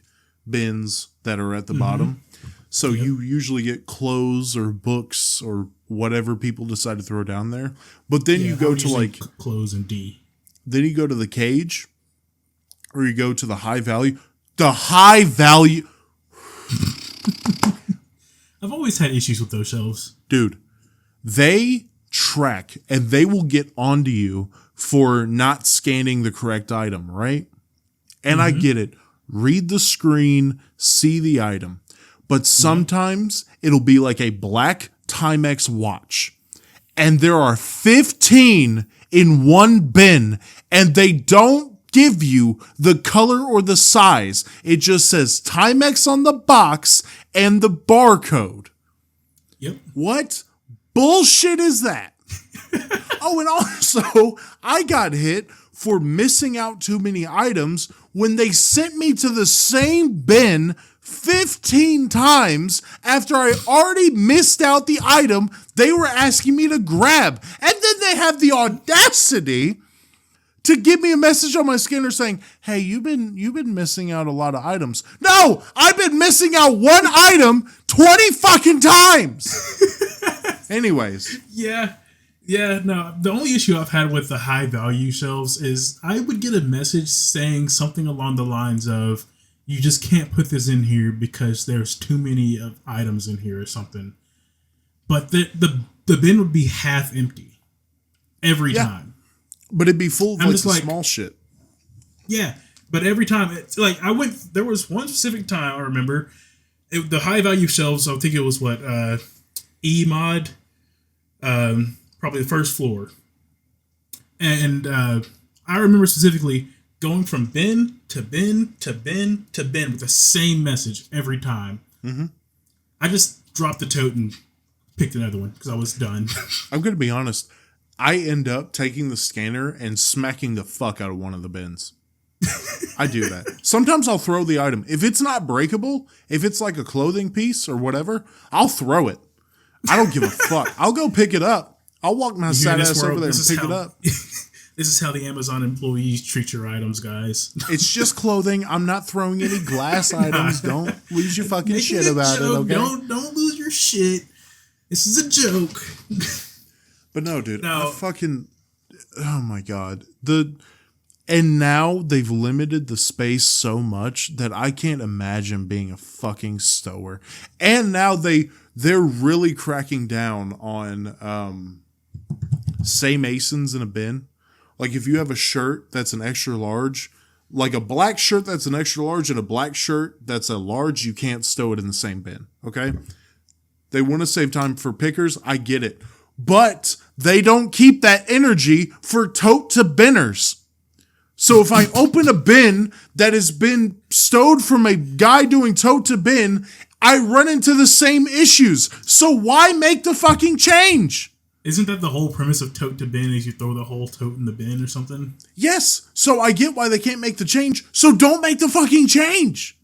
Speaker 1: bins that are at the bottom. So you usually get clothes or books or whatever people decide to throw down there. But then you go to like
Speaker 2: clothes and D.
Speaker 1: Then you go to the cage, or you go to the high value. The high value.
Speaker 2: I've always had issues with those shelves.
Speaker 1: Dude, they track and they will get onto you for not scanning the correct item, right? And I get it. Read the screen, see the item. But sometimes it'll be like a black Timex watch. And there are 15 in one bin, and they don't give you the color or the size. It just says Timex on the box and the barcode.
Speaker 2: Yep.
Speaker 1: What bullshit is that? Oh, and also, I got hit for missing out too many items when they sent me to the same bin 15 times after I already missed out the item they were asking me to grab. And then they have the audacity to give me a message on my scanner saying, hey, you've been missing out a lot of items. No, I've been missing out one item 20 fucking times. Anyways.
Speaker 2: Yeah, no, the only issue I've had with the high value shelves is I would get a message saying something along the lines of, you just can't put this in here because there's too many of items in here or something. but the bin would be half empty every time.
Speaker 1: But it'd be full of
Speaker 2: I'm
Speaker 1: like
Speaker 2: just
Speaker 1: the
Speaker 2: like,
Speaker 1: small shit.
Speaker 2: Yeah, but every time it's like there was one specific time I remember the high value shelves. I think it was what E mod, probably the first floor, and I remember specifically going from bin to bin to bin to bin with the same message every time.
Speaker 1: Mm-hmm.
Speaker 2: I just dropped the tote and picked another one because I was done.
Speaker 1: I'm going to be honest. I end up taking the scanner and smacking the fuck out of one of the bins. I do that. Sometimes I'll throw the item. If it's not breakable, if it's like a clothing piece or whatever, I'll throw it. I don't give a fuck. I'll go pick it up. I'll walk my sad ass over there and pick it up.
Speaker 2: This is how the Amazon employees treat your items, guys.
Speaker 1: It's just clothing. I'm not throwing any glass items. Don't lose your fucking shit about it, okay?
Speaker 2: Don't lose your shit. This is a joke.
Speaker 1: But no, dude.
Speaker 2: No.
Speaker 1: I fucking... Oh, my God. And now they've limited the space so much that I can't imagine being a fucking stower. And now they're really cracking down on say Masons in a bin. Like if you have a shirt that's an extra large, like a black shirt that's an extra large and a black shirt that's a large, you can't stow it in the same bin. Okay? They want to save time for pickers. I get it. But they don't keep that energy for tote to binners. So if I open a bin that has been stowed from a guy doing tote to bin, I run into the same issues. So why make the fucking change?
Speaker 2: Isn't that the whole premise of tote to bin is you throw the whole tote in the bin or something?
Speaker 1: Yes. So I get why they can't make the change. So don't make the fucking change.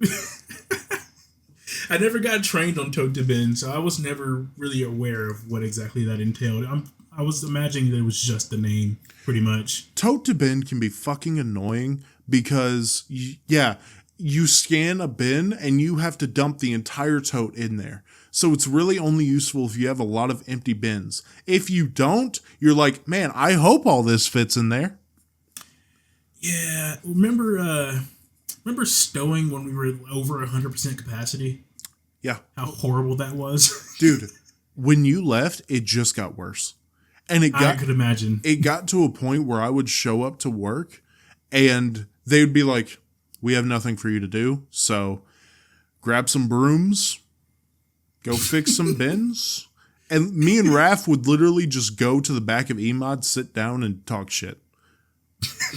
Speaker 2: I never got trained on tote to bin, so I was never really aware of what exactly that entailed. I was imagining that it was just the name, pretty much.
Speaker 1: Tote to bin can be fucking annoying because, you scan a bin and you have to dump the entire tote in there. So it's really only useful if you have a lot of empty bins. If you don't, you're like, man, I hope all this fits in there.
Speaker 2: Yeah, remember stowing when we were over 100% capacity?
Speaker 1: Yeah.
Speaker 2: How horrible that was.
Speaker 1: Dude, when you left, it just got worse. And
Speaker 2: I could imagine.
Speaker 1: It got to a point where I would show up to work and they would be like, we have nothing for you to do. So grab some brooms, go fix some bins. And me and Raph would literally just go to the back of Emod, sit down and talk shit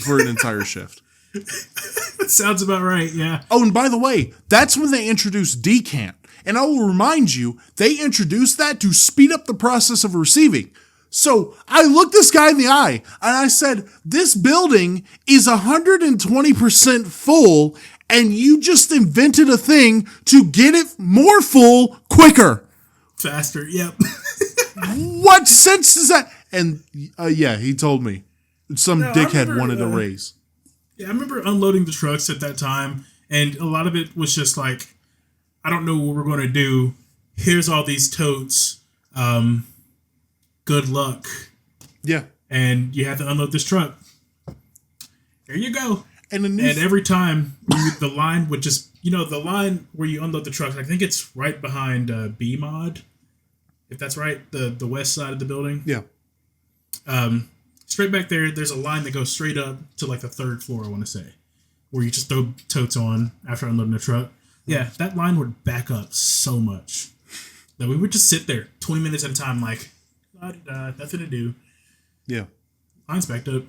Speaker 1: for an entire shift.
Speaker 2: That sounds about right, yeah.
Speaker 1: Oh, and by the way, that's when they introduced decant. And I will remind you, they introduced that to speed up the process of receiving. So I looked this guy in the eye and I said, this building is 120% full and you just invented a thing to get it more full quicker.
Speaker 2: Faster, yep.
Speaker 1: What sense does that? And he told me some dickhead wanted a raise.
Speaker 2: Yeah, I remember unloading the trucks at that time and a lot of it was just like, I don't know what we're going to do. Here's all these totes. Good luck.
Speaker 1: Yeah.
Speaker 2: And you have to unload this truck. There you go.
Speaker 1: And
Speaker 2: every time the line would just, the line where you unload the truck, I think it's right behind B mod. If that's right, the west side of the building.
Speaker 1: Yeah.
Speaker 2: Straight back there's a line that goes straight up to like the third floor, I want to say, where you just throw totes on after unloading the truck. Yeah, that line would back up so much that we would just sit there 20 minutes at a time like, nothing to do.
Speaker 1: Yeah.
Speaker 2: Line's backed up.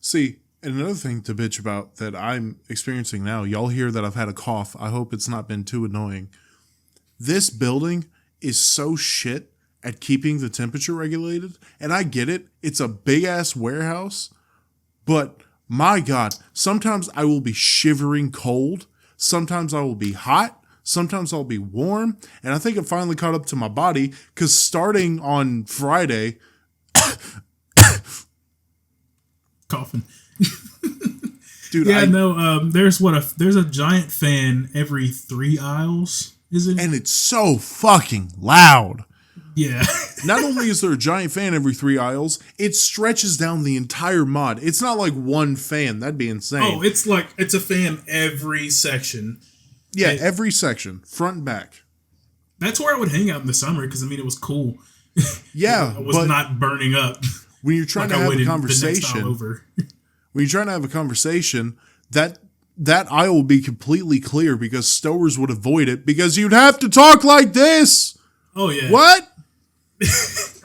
Speaker 1: See, and another thing to bitch about that I'm experiencing now, y'all hear that I've had a cough. I hope it's not been too annoying. This building is so shit at keeping the temperature regulated, and I get it. It's a big-ass warehouse, but my God, sometimes I will be shivering cold. Sometimes I will be hot. Sometimes I'll be warm. And I think it finally caught up to my body because starting on Friday...
Speaker 2: Coughing.
Speaker 1: Dude,
Speaker 2: there's a giant fan every 3 aisles, is it?
Speaker 1: And it's so fucking loud.
Speaker 2: Yeah.
Speaker 1: Not only is there a giant fan every 3 aisles, it stretches down the entire mod. It's not like one fan. That'd be insane.
Speaker 2: Oh, it's a fan every section.
Speaker 1: Yeah, every section, front and back.
Speaker 2: That's where I would hang out in the summer because I mean it was cool.
Speaker 1: Yeah,
Speaker 2: I was not burning up.
Speaker 1: When you're trying
Speaker 2: like
Speaker 1: to
Speaker 2: I
Speaker 1: have
Speaker 2: would
Speaker 1: a conversation, when you're trying to have a conversation, that aisle will be completely clear because stowers would avoid it because you'd have to talk like this.
Speaker 2: Oh yeah.
Speaker 1: What?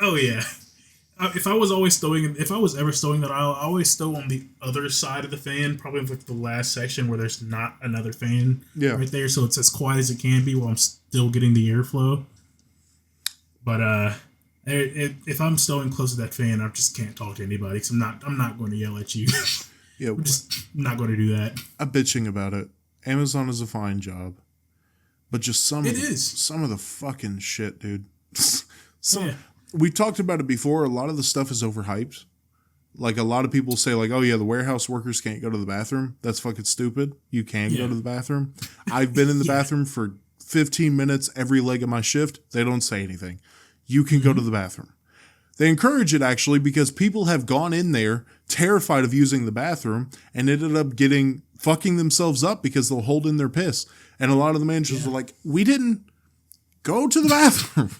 Speaker 2: Oh yeah. If I was ever stowing that aisle, I always stow on the other side of the fan, probably like the last section where there's not another fan right there, so it's as quiet as it can be while I'm still getting the airflow. But if I'm stowing close to that fan, I just can't talk to anybody because I'm not going to yell at you.
Speaker 1: Yeah,
Speaker 2: I'm just not going to do that.
Speaker 1: I'm bitching about it. Amazon is a fine job, but just some of the fucking shit, dude. We talked about it before. A lot of the stuff is overhyped. Like a lot of people say, like, "Oh yeah, the warehouse workers can't go to the bathroom." That's fucking stupid. You can go to the bathroom. I've been in the bathroom for 15 minutes every leg of my shift. They don't say anything. You can go to the bathroom. They encourage it actually because people have gone in there terrified of using the bathroom and ended up fucking themselves up because they'll hold in their piss. And a lot of the managers are like, "We didn't go to the bathroom."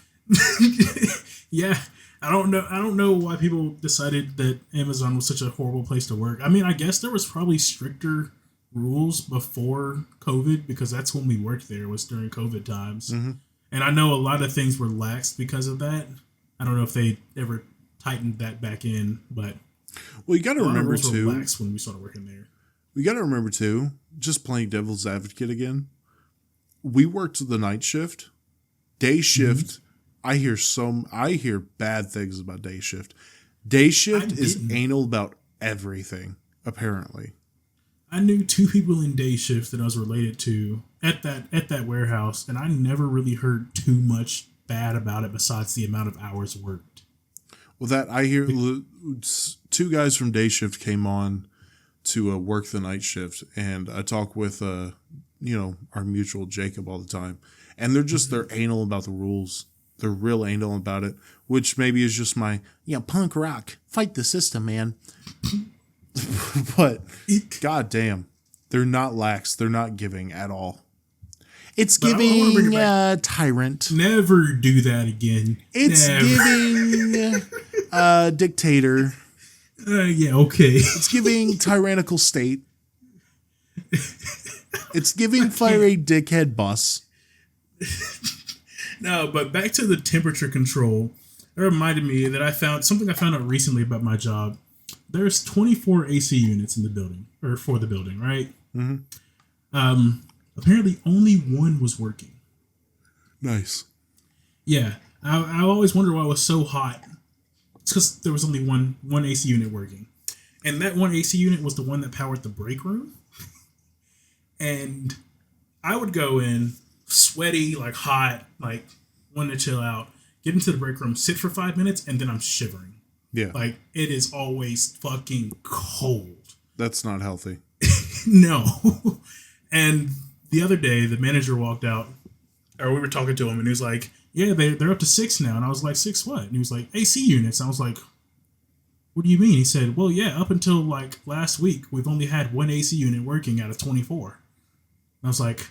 Speaker 2: Yeah, I don't know why people decided that Amazon was such a horrible place to work. I mean, I guess there was probably stricter rules before COVID because that's when we worked there, was during COVID times. Mm-hmm. And I know a lot of things were laxed because of that. I don't know if they ever tightened that back in, but
Speaker 1: you got to remember too.
Speaker 2: Laxed when we started working there.
Speaker 1: We got to remember too. Just playing devil's advocate again. We worked the night shift, day shift. Mm-hmm. I hear bad things about day shift. Day shift is anal about everything, apparently.
Speaker 2: I knew 2 people in day shift that I was related to at that warehouse, and I never really heard too much bad about it besides the amount of hours worked.
Speaker 1: Well, that I hear 2 guys from day shift came on to work the night shift, and I talk with our mutual Jacob all the time, and they're anal about the rules. They're real anal about it, which maybe is just my punk rock, fight the system, man. But goddamn, they're not lax. They're not giving at all. It's giving tyrant.
Speaker 2: Never do that again.
Speaker 1: It's giving dictator.
Speaker 2: Yeah, okay.
Speaker 1: It's giving tyrannical state. It's giving fire a dickhead bus.
Speaker 2: No, but back to the temperature control. It reminded me that I found out recently about my job. There's 24 AC units in the building, or for the building, right? Mm-hmm. Apparently only 1 was working.
Speaker 1: Nice.
Speaker 2: Yeah. I always wondered why it was so hot. It's because there was only one AC unit working. And that one AC unit was the one that powered the break room. And I would go in sweaty, like hot, like wanting to chill out, get into the break room, sit for 5 minutes, and then I'm shivering.
Speaker 1: Yeah.
Speaker 2: Like, it is always fucking cold.
Speaker 1: That's not healthy.
Speaker 2: No. And the other day, the manager walked out, or we were talking to him, and he was like, yeah, they're up to 6 now. And I was like, 6 what? And he was like, AC units. And I was like, what do you mean? He said, well, yeah, up until like last week, we've only had 1 AC unit working out of 24. And I was like,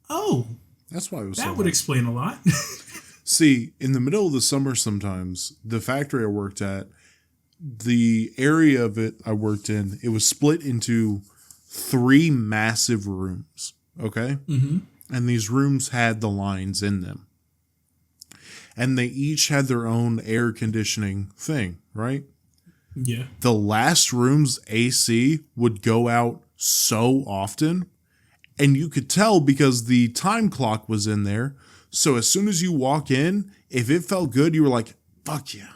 Speaker 2: oh,
Speaker 1: that's why it was
Speaker 2: that would explain a lot.
Speaker 1: See, in the middle of the summer sometimes, the factory I worked at, the area of it I worked in, it was split into 3 massive rooms, okay? Mm-hmm. And these rooms had the lines in them. And they each had their own air conditioning thing, right?
Speaker 2: Yeah.
Speaker 1: The last room's AC would go out so often, and you could tell because the time clock was in there. So as soon as you walk in, if it felt good, you were like, fuck yeah.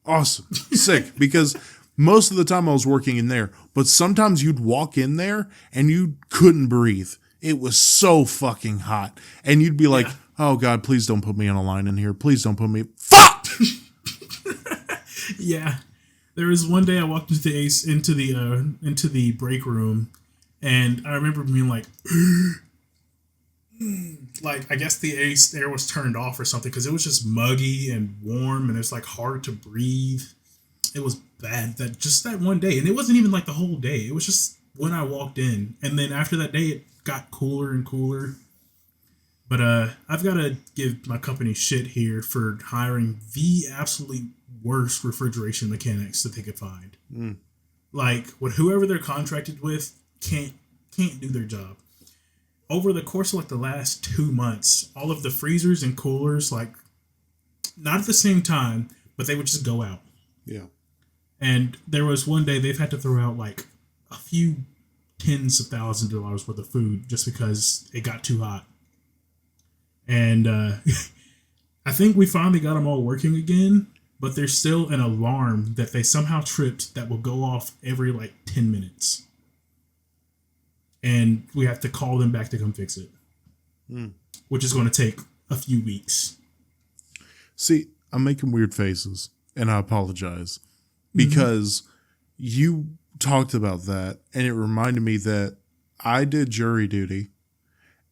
Speaker 1: Awesome. Sick. Because most of the time I was working in there. But sometimes you'd walk in there and you couldn't breathe. It was so fucking hot. And you'd be like, oh God, please don't put me on a line in here. Please don't put me. Fuck!
Speaker 2: Yeah. There was one day I walked into the break room, and I remember being like, like, I guess the air was turned off or something because it was just muggy and warm and it's like hard to breathe. It was bad that one day. And it wasn't even like the whole day. It was just when I walked in. And then after that day, it got cooler and cooler. But I've got to give my company shit here for hiring the absolutely worst refrigeration mechanics that they could find.
Speaker 1: Mm.
Speaker 2: Like, with whoever they're contracted with can't do their job. Over the course of like the last 2 months, all of the freezers and coolers, like, not at the same time, but they would just go out.
Speaker 1: Yeah.
Speaker 2: And there was one day they've had to throw out like a few tens of thousands of dollars worth of food just because it got too hot. And I think we finally got them all working again, but there's still an alarm that they somehow tripped that will go off every like 10 minutes. And we have to call them back to come fix it, which is going to take a few weeks.
Speaker 1: See, I'm making weird faces, and I apologize because you talked about that, and it reminded me that I did jury duty,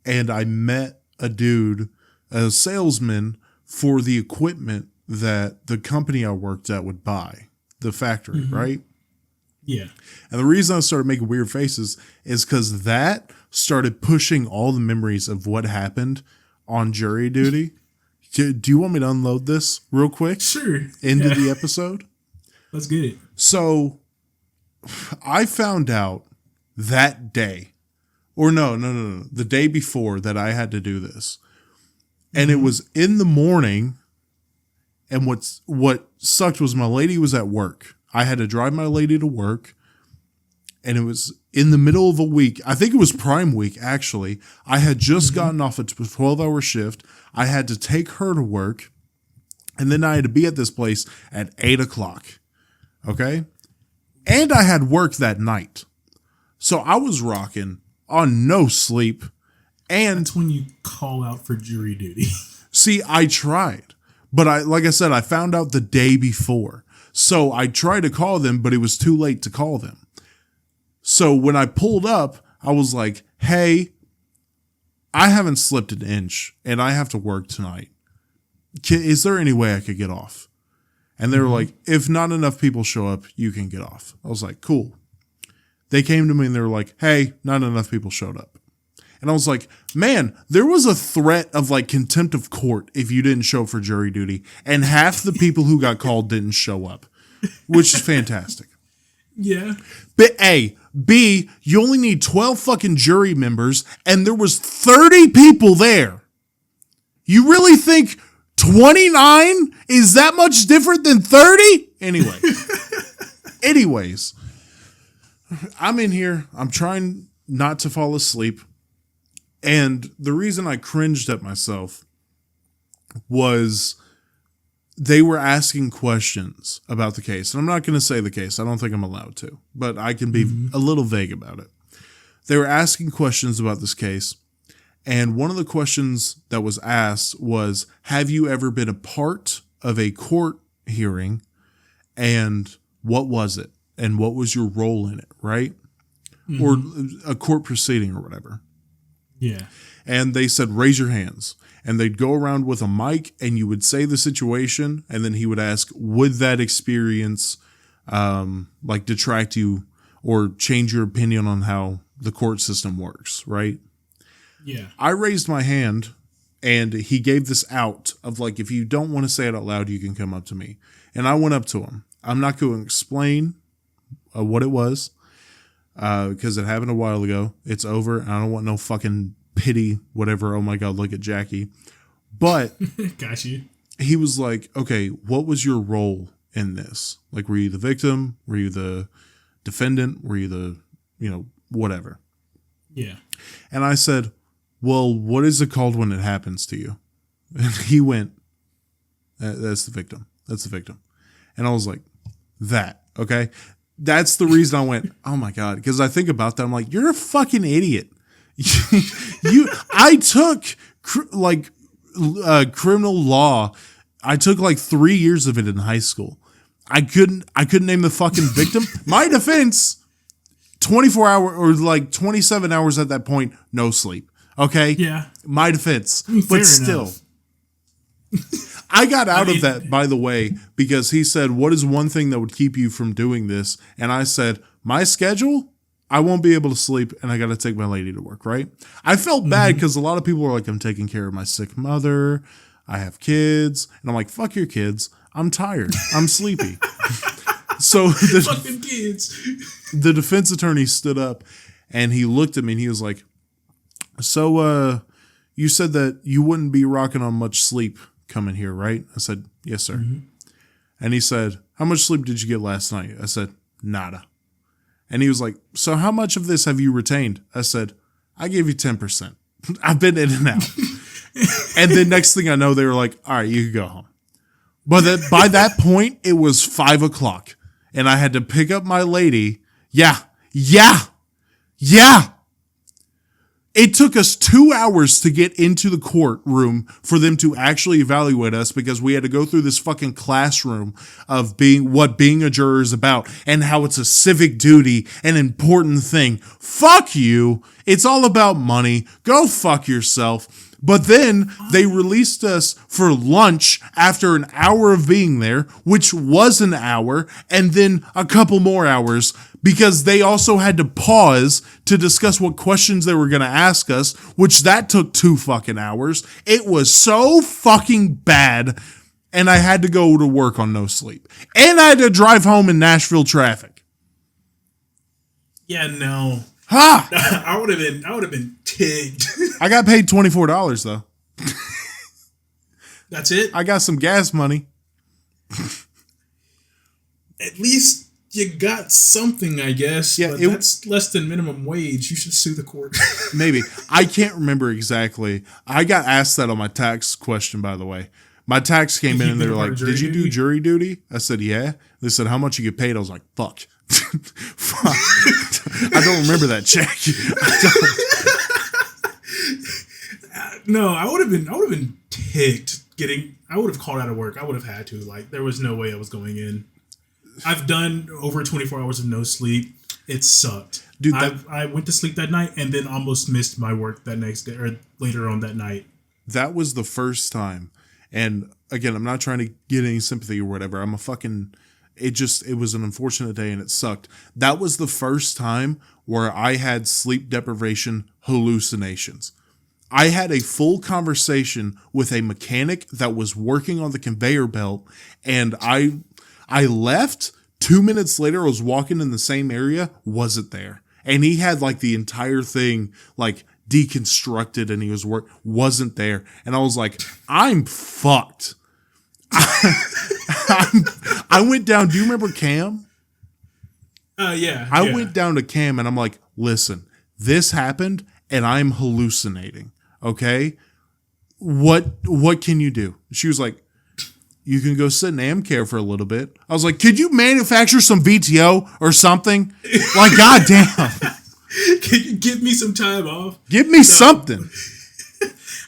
Speaker 1: and I met a dude, a salesman for the equipment that the company I worked at would buy, the factory, right?
Speaker 2: Yeah.
Speaker 1: And the reason I started making weird faces is because that started pushing all the memories of what happened on jury duty. Do you want me to unload this real quick?
Speaker 2: Sure.
Speaker 1: Into the episode?
Speaker 2: Let's get it.
Speaker 1: So I found out that day, or no, the day before that I had to do this. And it was in the morning. And what sucked was my lady was at work. I had to drive my lady to work. And it was in the middle of a week. I think it was Prime Week, actually. I had just gotten off a 12-hour shift. I had to take her to work. And then I had to be at this place at 8 o'clock. Okay? And I had work that night. So I was rocking on no sleep. And
Speaker 2: that's when you call out for jury duty.
Speaker 1: See, I tried. But like I said, I found out the day before. So I tried to call them, but it was too late to call them. So when I pulled up, I was like, hey, I haven't slept an inch and I have to work tonight. Is there any way I could get off? And they were like, if not enough people show up, you can get off. I was like, cool. They came to me and they were like, hey, not enough people showed up. And I was like, man, there was a threat of like contempt of court if you didn't show up for jury duty. And half the people who got called didn't show up, which is fantastic.
Speaker 2: Yeah.
Speaker 1: But A, B, you only need 12 fucking jury members and there was 30 people there. You really think 29 is that much different than 30? Anyways, I'm in here. I'm trying not to fall asleep. And the reason I cringed at myself was they were asking questions about the case. And I'm not going to say the case. I don't think I'm allowed to, but I can be a little vague about it. They were asking questions about this case. And one of the questions that was asked was, have you ever been a part of a court hearing? And what was it? And what was your role in it, right? Or a court proceeding or whatever.
Speaker 2: Yeah.
Speaker 1: And they said, raise your hands. And they'd go around with a mic and you would say the situation. And then he would ask, would that experience like detract you or change your opinion on how the court system works, right?
Speaker 2: Yeah.
Speaker 1: I raised my hand and he gave this out of like, if you don't want to say it out loud, you can come up to me. And I went up to him. I'm not going to explain what it was because it happened a while ago. It's over. And I don't want no fucking pity, whatever. Oh my God, look at Jackie. But
Speaker 2: got you.
Speaker 1: He was like, okay, what was your role in this? Like, were you the victim? Were you the defendant? Were you the, whatever?
Speaker 2: Yeah.
Speaker 1: And I said, well, what is it called when it happens to you? And he went, that's the victim. That's the victim. And I was like, that, okay? That's the reason I went, oh my God. Because I think about that. I'm like, you're a fucking idiot. I took criminal law. I took like 3 years of it in high school. I couldn't name the fucking victim. My defense, 24 hours or like 27 hours at that point, no sleep. Okay.
Speaker 2: Yeah.
Speaker 1: My defense,
Speaker 2: Fair
Speaker 1: but still,
Speaker 2: enough.
Speaker 1: I got out of that, by the way, because he said, what is one thing that would keep you from doing this? And I said, my schedule, I won't be able to sleep and I got to take my lady to work, right? I felt bad because a lot of people were like, I'm taking care of my sick mother. I have kids. And I'm like, fuck your kids. I'm tired. I'm sleepy. So
Speaker 2: Fucking kids.
Speaker 1: The defense attorney stood up and he looked at me and he was like, so you said that you wouldn't be rocking on much sleep coming here, right? I said, yes, sir. Mm-hmm. And he said, how much sleep did you get last night? I said, nada. And he was like, so how much of this have you retained? I said, I gave you 10%. I've been in and out. And then next thing I know, they were like, all right, you can go home. But by that point, it was 5 o'clock. And I had to pick up my lady. Yeah. It took us 2 hours to get into the courtroom for them to actually evaluate us because we had to go through this fucking classroom of what being a juror is about and how it's a civic duty, an important thing. Fuck you. It's all about money. Go fuck yourself. But then they released us for lunch after an hour of being there, which was an hour, and then a couple more hours because they also had to pause to discuss what questions they were going to ask us, which that took 2 fucking hours. It was so fucking bad, and I had to go to work on no sleep. And I had to drive home in Nashville traffic.
Speaker 2: Yeah, no.
Speaker 1: Ha!
Speaker 2: I would have been ticked.
Speaker 1: I got paid $24 though.
Speaker 2: That's it?
Speaker 1: I got some gas money.
Speaker 2: At least you got something, I guess. Yeah, but that's less than minimum wage. You should sue the court.
Speaker 1: Maybe. I can't remember exactly. I got asked that on my tax question, by the way. My tax came in and they were like, did you do jury duty? I said, yeah. They said, how much you get paid? I was like, fuck. Fuck. I don't remember that check.
Speaker 2: No, I would have been ticked I would have called out of work. I would have had to. Like, there was no way I was going in. I've done over 24 hours of no sleep. It sucked. Dude, I went to sleep that night and then almost missed my work that next day or later on that night.
Speaker 1: That was the first time. And again, I'm not trying to get any sympathy or whatever. It was an unfortunate day and it sucked. That was the first time where I had sleep deprivation hallucinations. I had a full conversation with a mechanic that was working on the conveyor belt, and I left. 2 minutes later, I was walking in the same area, wasn't there. And he had like the entire thing like deconstructed and he wasn't there. And I was like, I'm fucked. I went down. Do you remember Cam?
Speaker 2: Yeah.
Speaker 1: I went down to Cam and I'm like, listen, this happened and I'm hallucinating. Okay. What can you do? She was like, you can go sit in AmCare for a little bit. I was like, could you manufacture some VTO or something? Like, goddamn.
Speaker 2: Can you give me some time off?
Speaker 1: Give me something.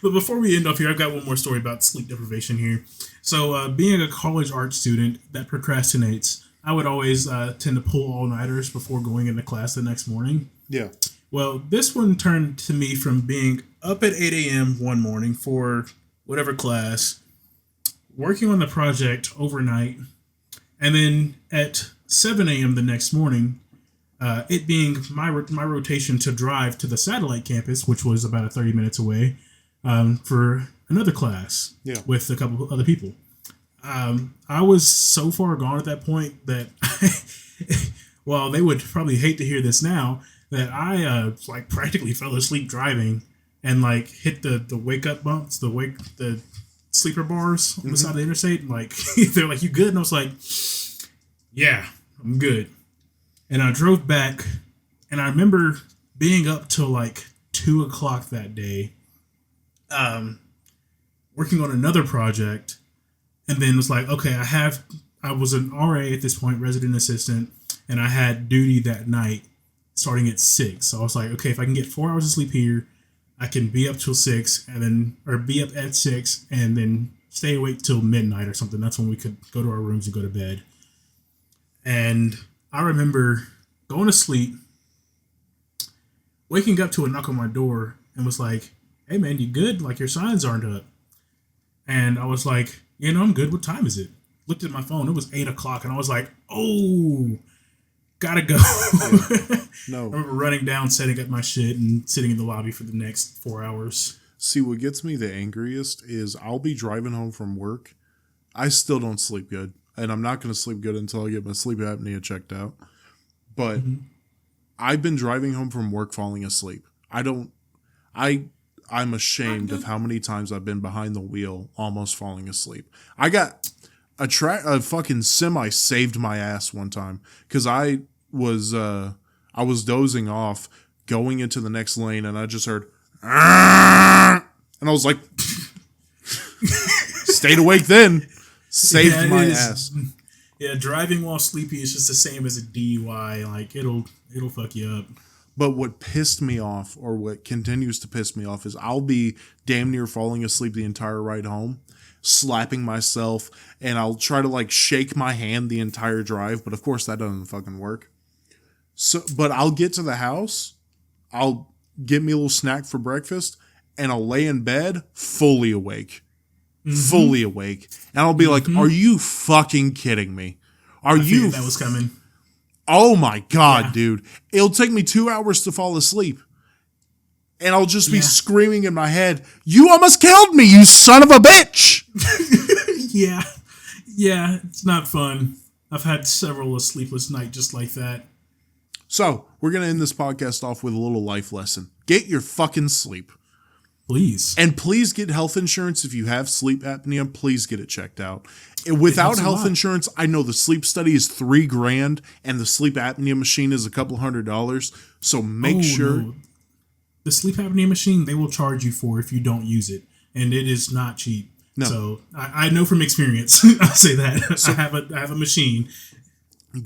Speaker 2: But before we end off here, I've got one more story about sleep deprivation here. So being a college art student that procrastinates, I would always tend to pull all-nighters before going into class the next morning.
Speaker 1: Yeah.
Speaker 2: Well, this one turned to me from being up at 8 a.m. one morning for whatever class, working on the project overnight, and then at 7 a.m. the next morning, it being my rotation to drive to the satellite campus, which was about 30 minutes away, for another class with a couple of other people. I was so far gone at that point that, well, they would probably hate to hear this now, that I practically fell asleep driving and like hit the wake up bumps, the sleeper bars on the side of the interstate. And like they're like, "You good?" And I was like, "Yeah, I'm good." And I drove back, and I remember being up till like 2 o'clock that day, working on another project, and then it was like, okay, I was an RA at this point, resident assistant, and I had duty that night starting at 6. So I was like, okay, if I can get 4 hours of sleep here, I can be up till 6 or be up at 6 and then stay awake till midnight or something. That's when we could go to our rooms and go to bed. And I remember going to sleep, waking up to a knock on my door and was like, hey man, you good? Like your signs aren't up. And I was like, I'm good. What time is it? Looked at my phone. It was 8 o'clock. And I was like, oh, gotta go.
Speaker 1: Yeah. No.
Speaker 2: I remember running down, setting up my shit, and sitting in the lobby for the next 4 hours.
Speaker 1: See, what gets me the angriest is I'll be driving home from work. I still don't sleep good. And I'm not going to sleep good until I get my sleep apnea checked out. But I've been driving home from work falling asleep. I'm ashamed of how many times I've been behind the wheel almost falling asleep. I got a fucking semi saved my ass one time because I was dozing off going into the next lane and I just heard and I was like stayed awake then. Saved my ass.
Speaker 2: Yeah, driving while sleepy is just the same as a DUI. Like it'll fuck you up.
Speaker 1: But what pissed me off, or what continues to piss me off, is I'll be damn near falling asleep the entire ride home, slapping myself, and I'll try to like shake my hand the entire drive, but of course that doesn't fucking work. So, but I'll get to the house, I'll get me a little snack for breakfast, and I'll lay in bed fully awake. Fully awake. And I'll be like, are you fucking kidding me? I figured
Speaker 2: that was coming.
Speaker 1: Oh my God, dude. It'll take me 2 hours to fall asleep. And I'll just be screaming in my head, you almost killed me, you son of a bitch!
Speaker 2: Yeah, it's not fun. I've had several a sleepless night just like that.
Speaker 1: So, we're going to end this podcast off with a little life lesson. Get your fucking sleep.
Speaker 2: Please.
Speaker 1: And please get health insurance if you have sleep apnea. Please get it checked out. Without health insurance, I know the sleep study is $3,000 and the sleep apnea machine is a couple $100. So make sure. No.
Speaker 2: The sleep apnea machine, they will charge you for if you don't use it. And it is not cheap. No. So I know from experience. I'll say that. So, I have a machine.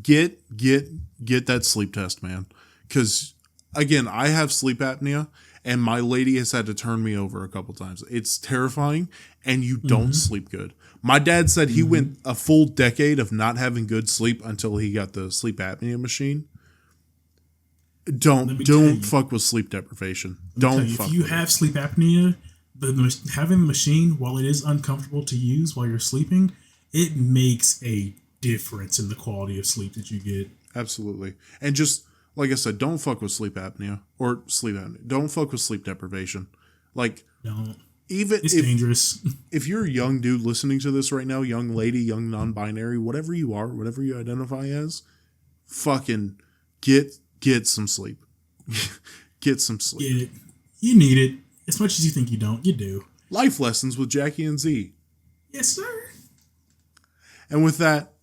Speaker 1: Get that sleep test, man. Because, again, I have sleep apnea. And my lady has had to turn me over a couple times. It's terrifying, and you don't sleep good. My dad said he went a full decade of not having good sleep until he got the sleep apnea machine. Don't fuck with sleep deprivation. Don't fuck with it. If you
Speaker 2: have sleep apnea, having the machine, while it is uncomfortable to use while you're sleeping, it makes a difference in the quality of sleep that you get.
Speaker 1: Absolutely. And just... like I said, don't fuck with sleep apnea or sleep apnea. Don't fuck with sleep deprivation. Like,
Speaker 2: don't.
Speaker 1: It's
Speaker 2: dangerous.
Speaker 1: If you're a young dude listening to this right now, young lady, young non-binary, whatever you are, whatever you identify as, fucking get some sleep. Get some sleep.
Speaker 2: Get it. You need it. As much as you think you don't, you do.
Speaker 1: Life lessons with Jackie and Z.
Speaker 2: Yes, sir.
Speaker 1: And with that,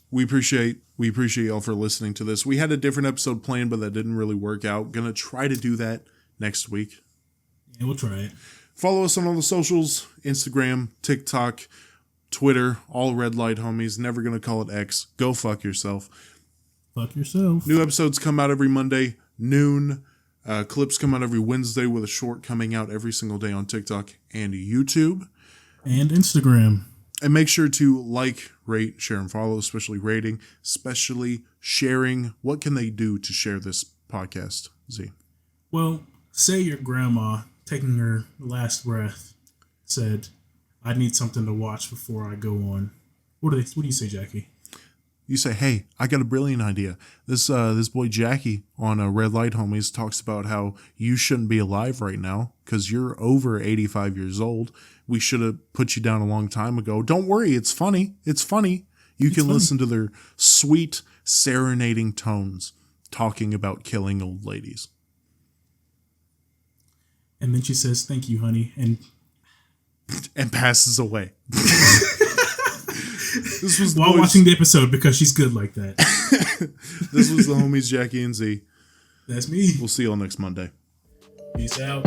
Speaker 1: we appreciate y'all for listening to this. We had a different episode planned, but that didn't really work out. Gonna try to do that next week.
Speaker 2: Yeah, we'll try it.
Speaker 1: Follow us on all the socials, Instagram, TikTok, Twitter, all red light homies. Never gonna call it X. Go fuck yourself.
Speaker 2: Fuck yourself.
Speaker 1: New episodes come out every Monday, noon. Clips come out every Wednesday with a short coming out every single day on TikTok and YouTube.
Speaker 2: And Instagram.
Speaker 1: And make sure to like, rate, share, and follow, especially rating, especially sharing. What can they do to share this podcast, Z?
Speaker 2: Well, say your grandma, taking her last breath, said, I need something to watch before I go on. What do you say, Jackie?
Speaker 1: You say, hey, I got a brilliant idea. This boy Jackie on Red Light Homies talks about how you shouldn't be alive right now because you're over 85 years old. We should have put you down a long time ago. Don't worry, it's funny. It's funny. You can listen to their sweet, serenading tones talking about killing old ladies.
Speaker 2: And then she says, thank you, honey.
Speaker 1: And passes away. This was
Speaker 2: while watching the episode because she's good like that.
Speaker 1: This was the homies Jackie and Z.
Speaker 2: That's me.
Speaker 1: We'll see y'all next Monday.
Speaker 2: Peace out.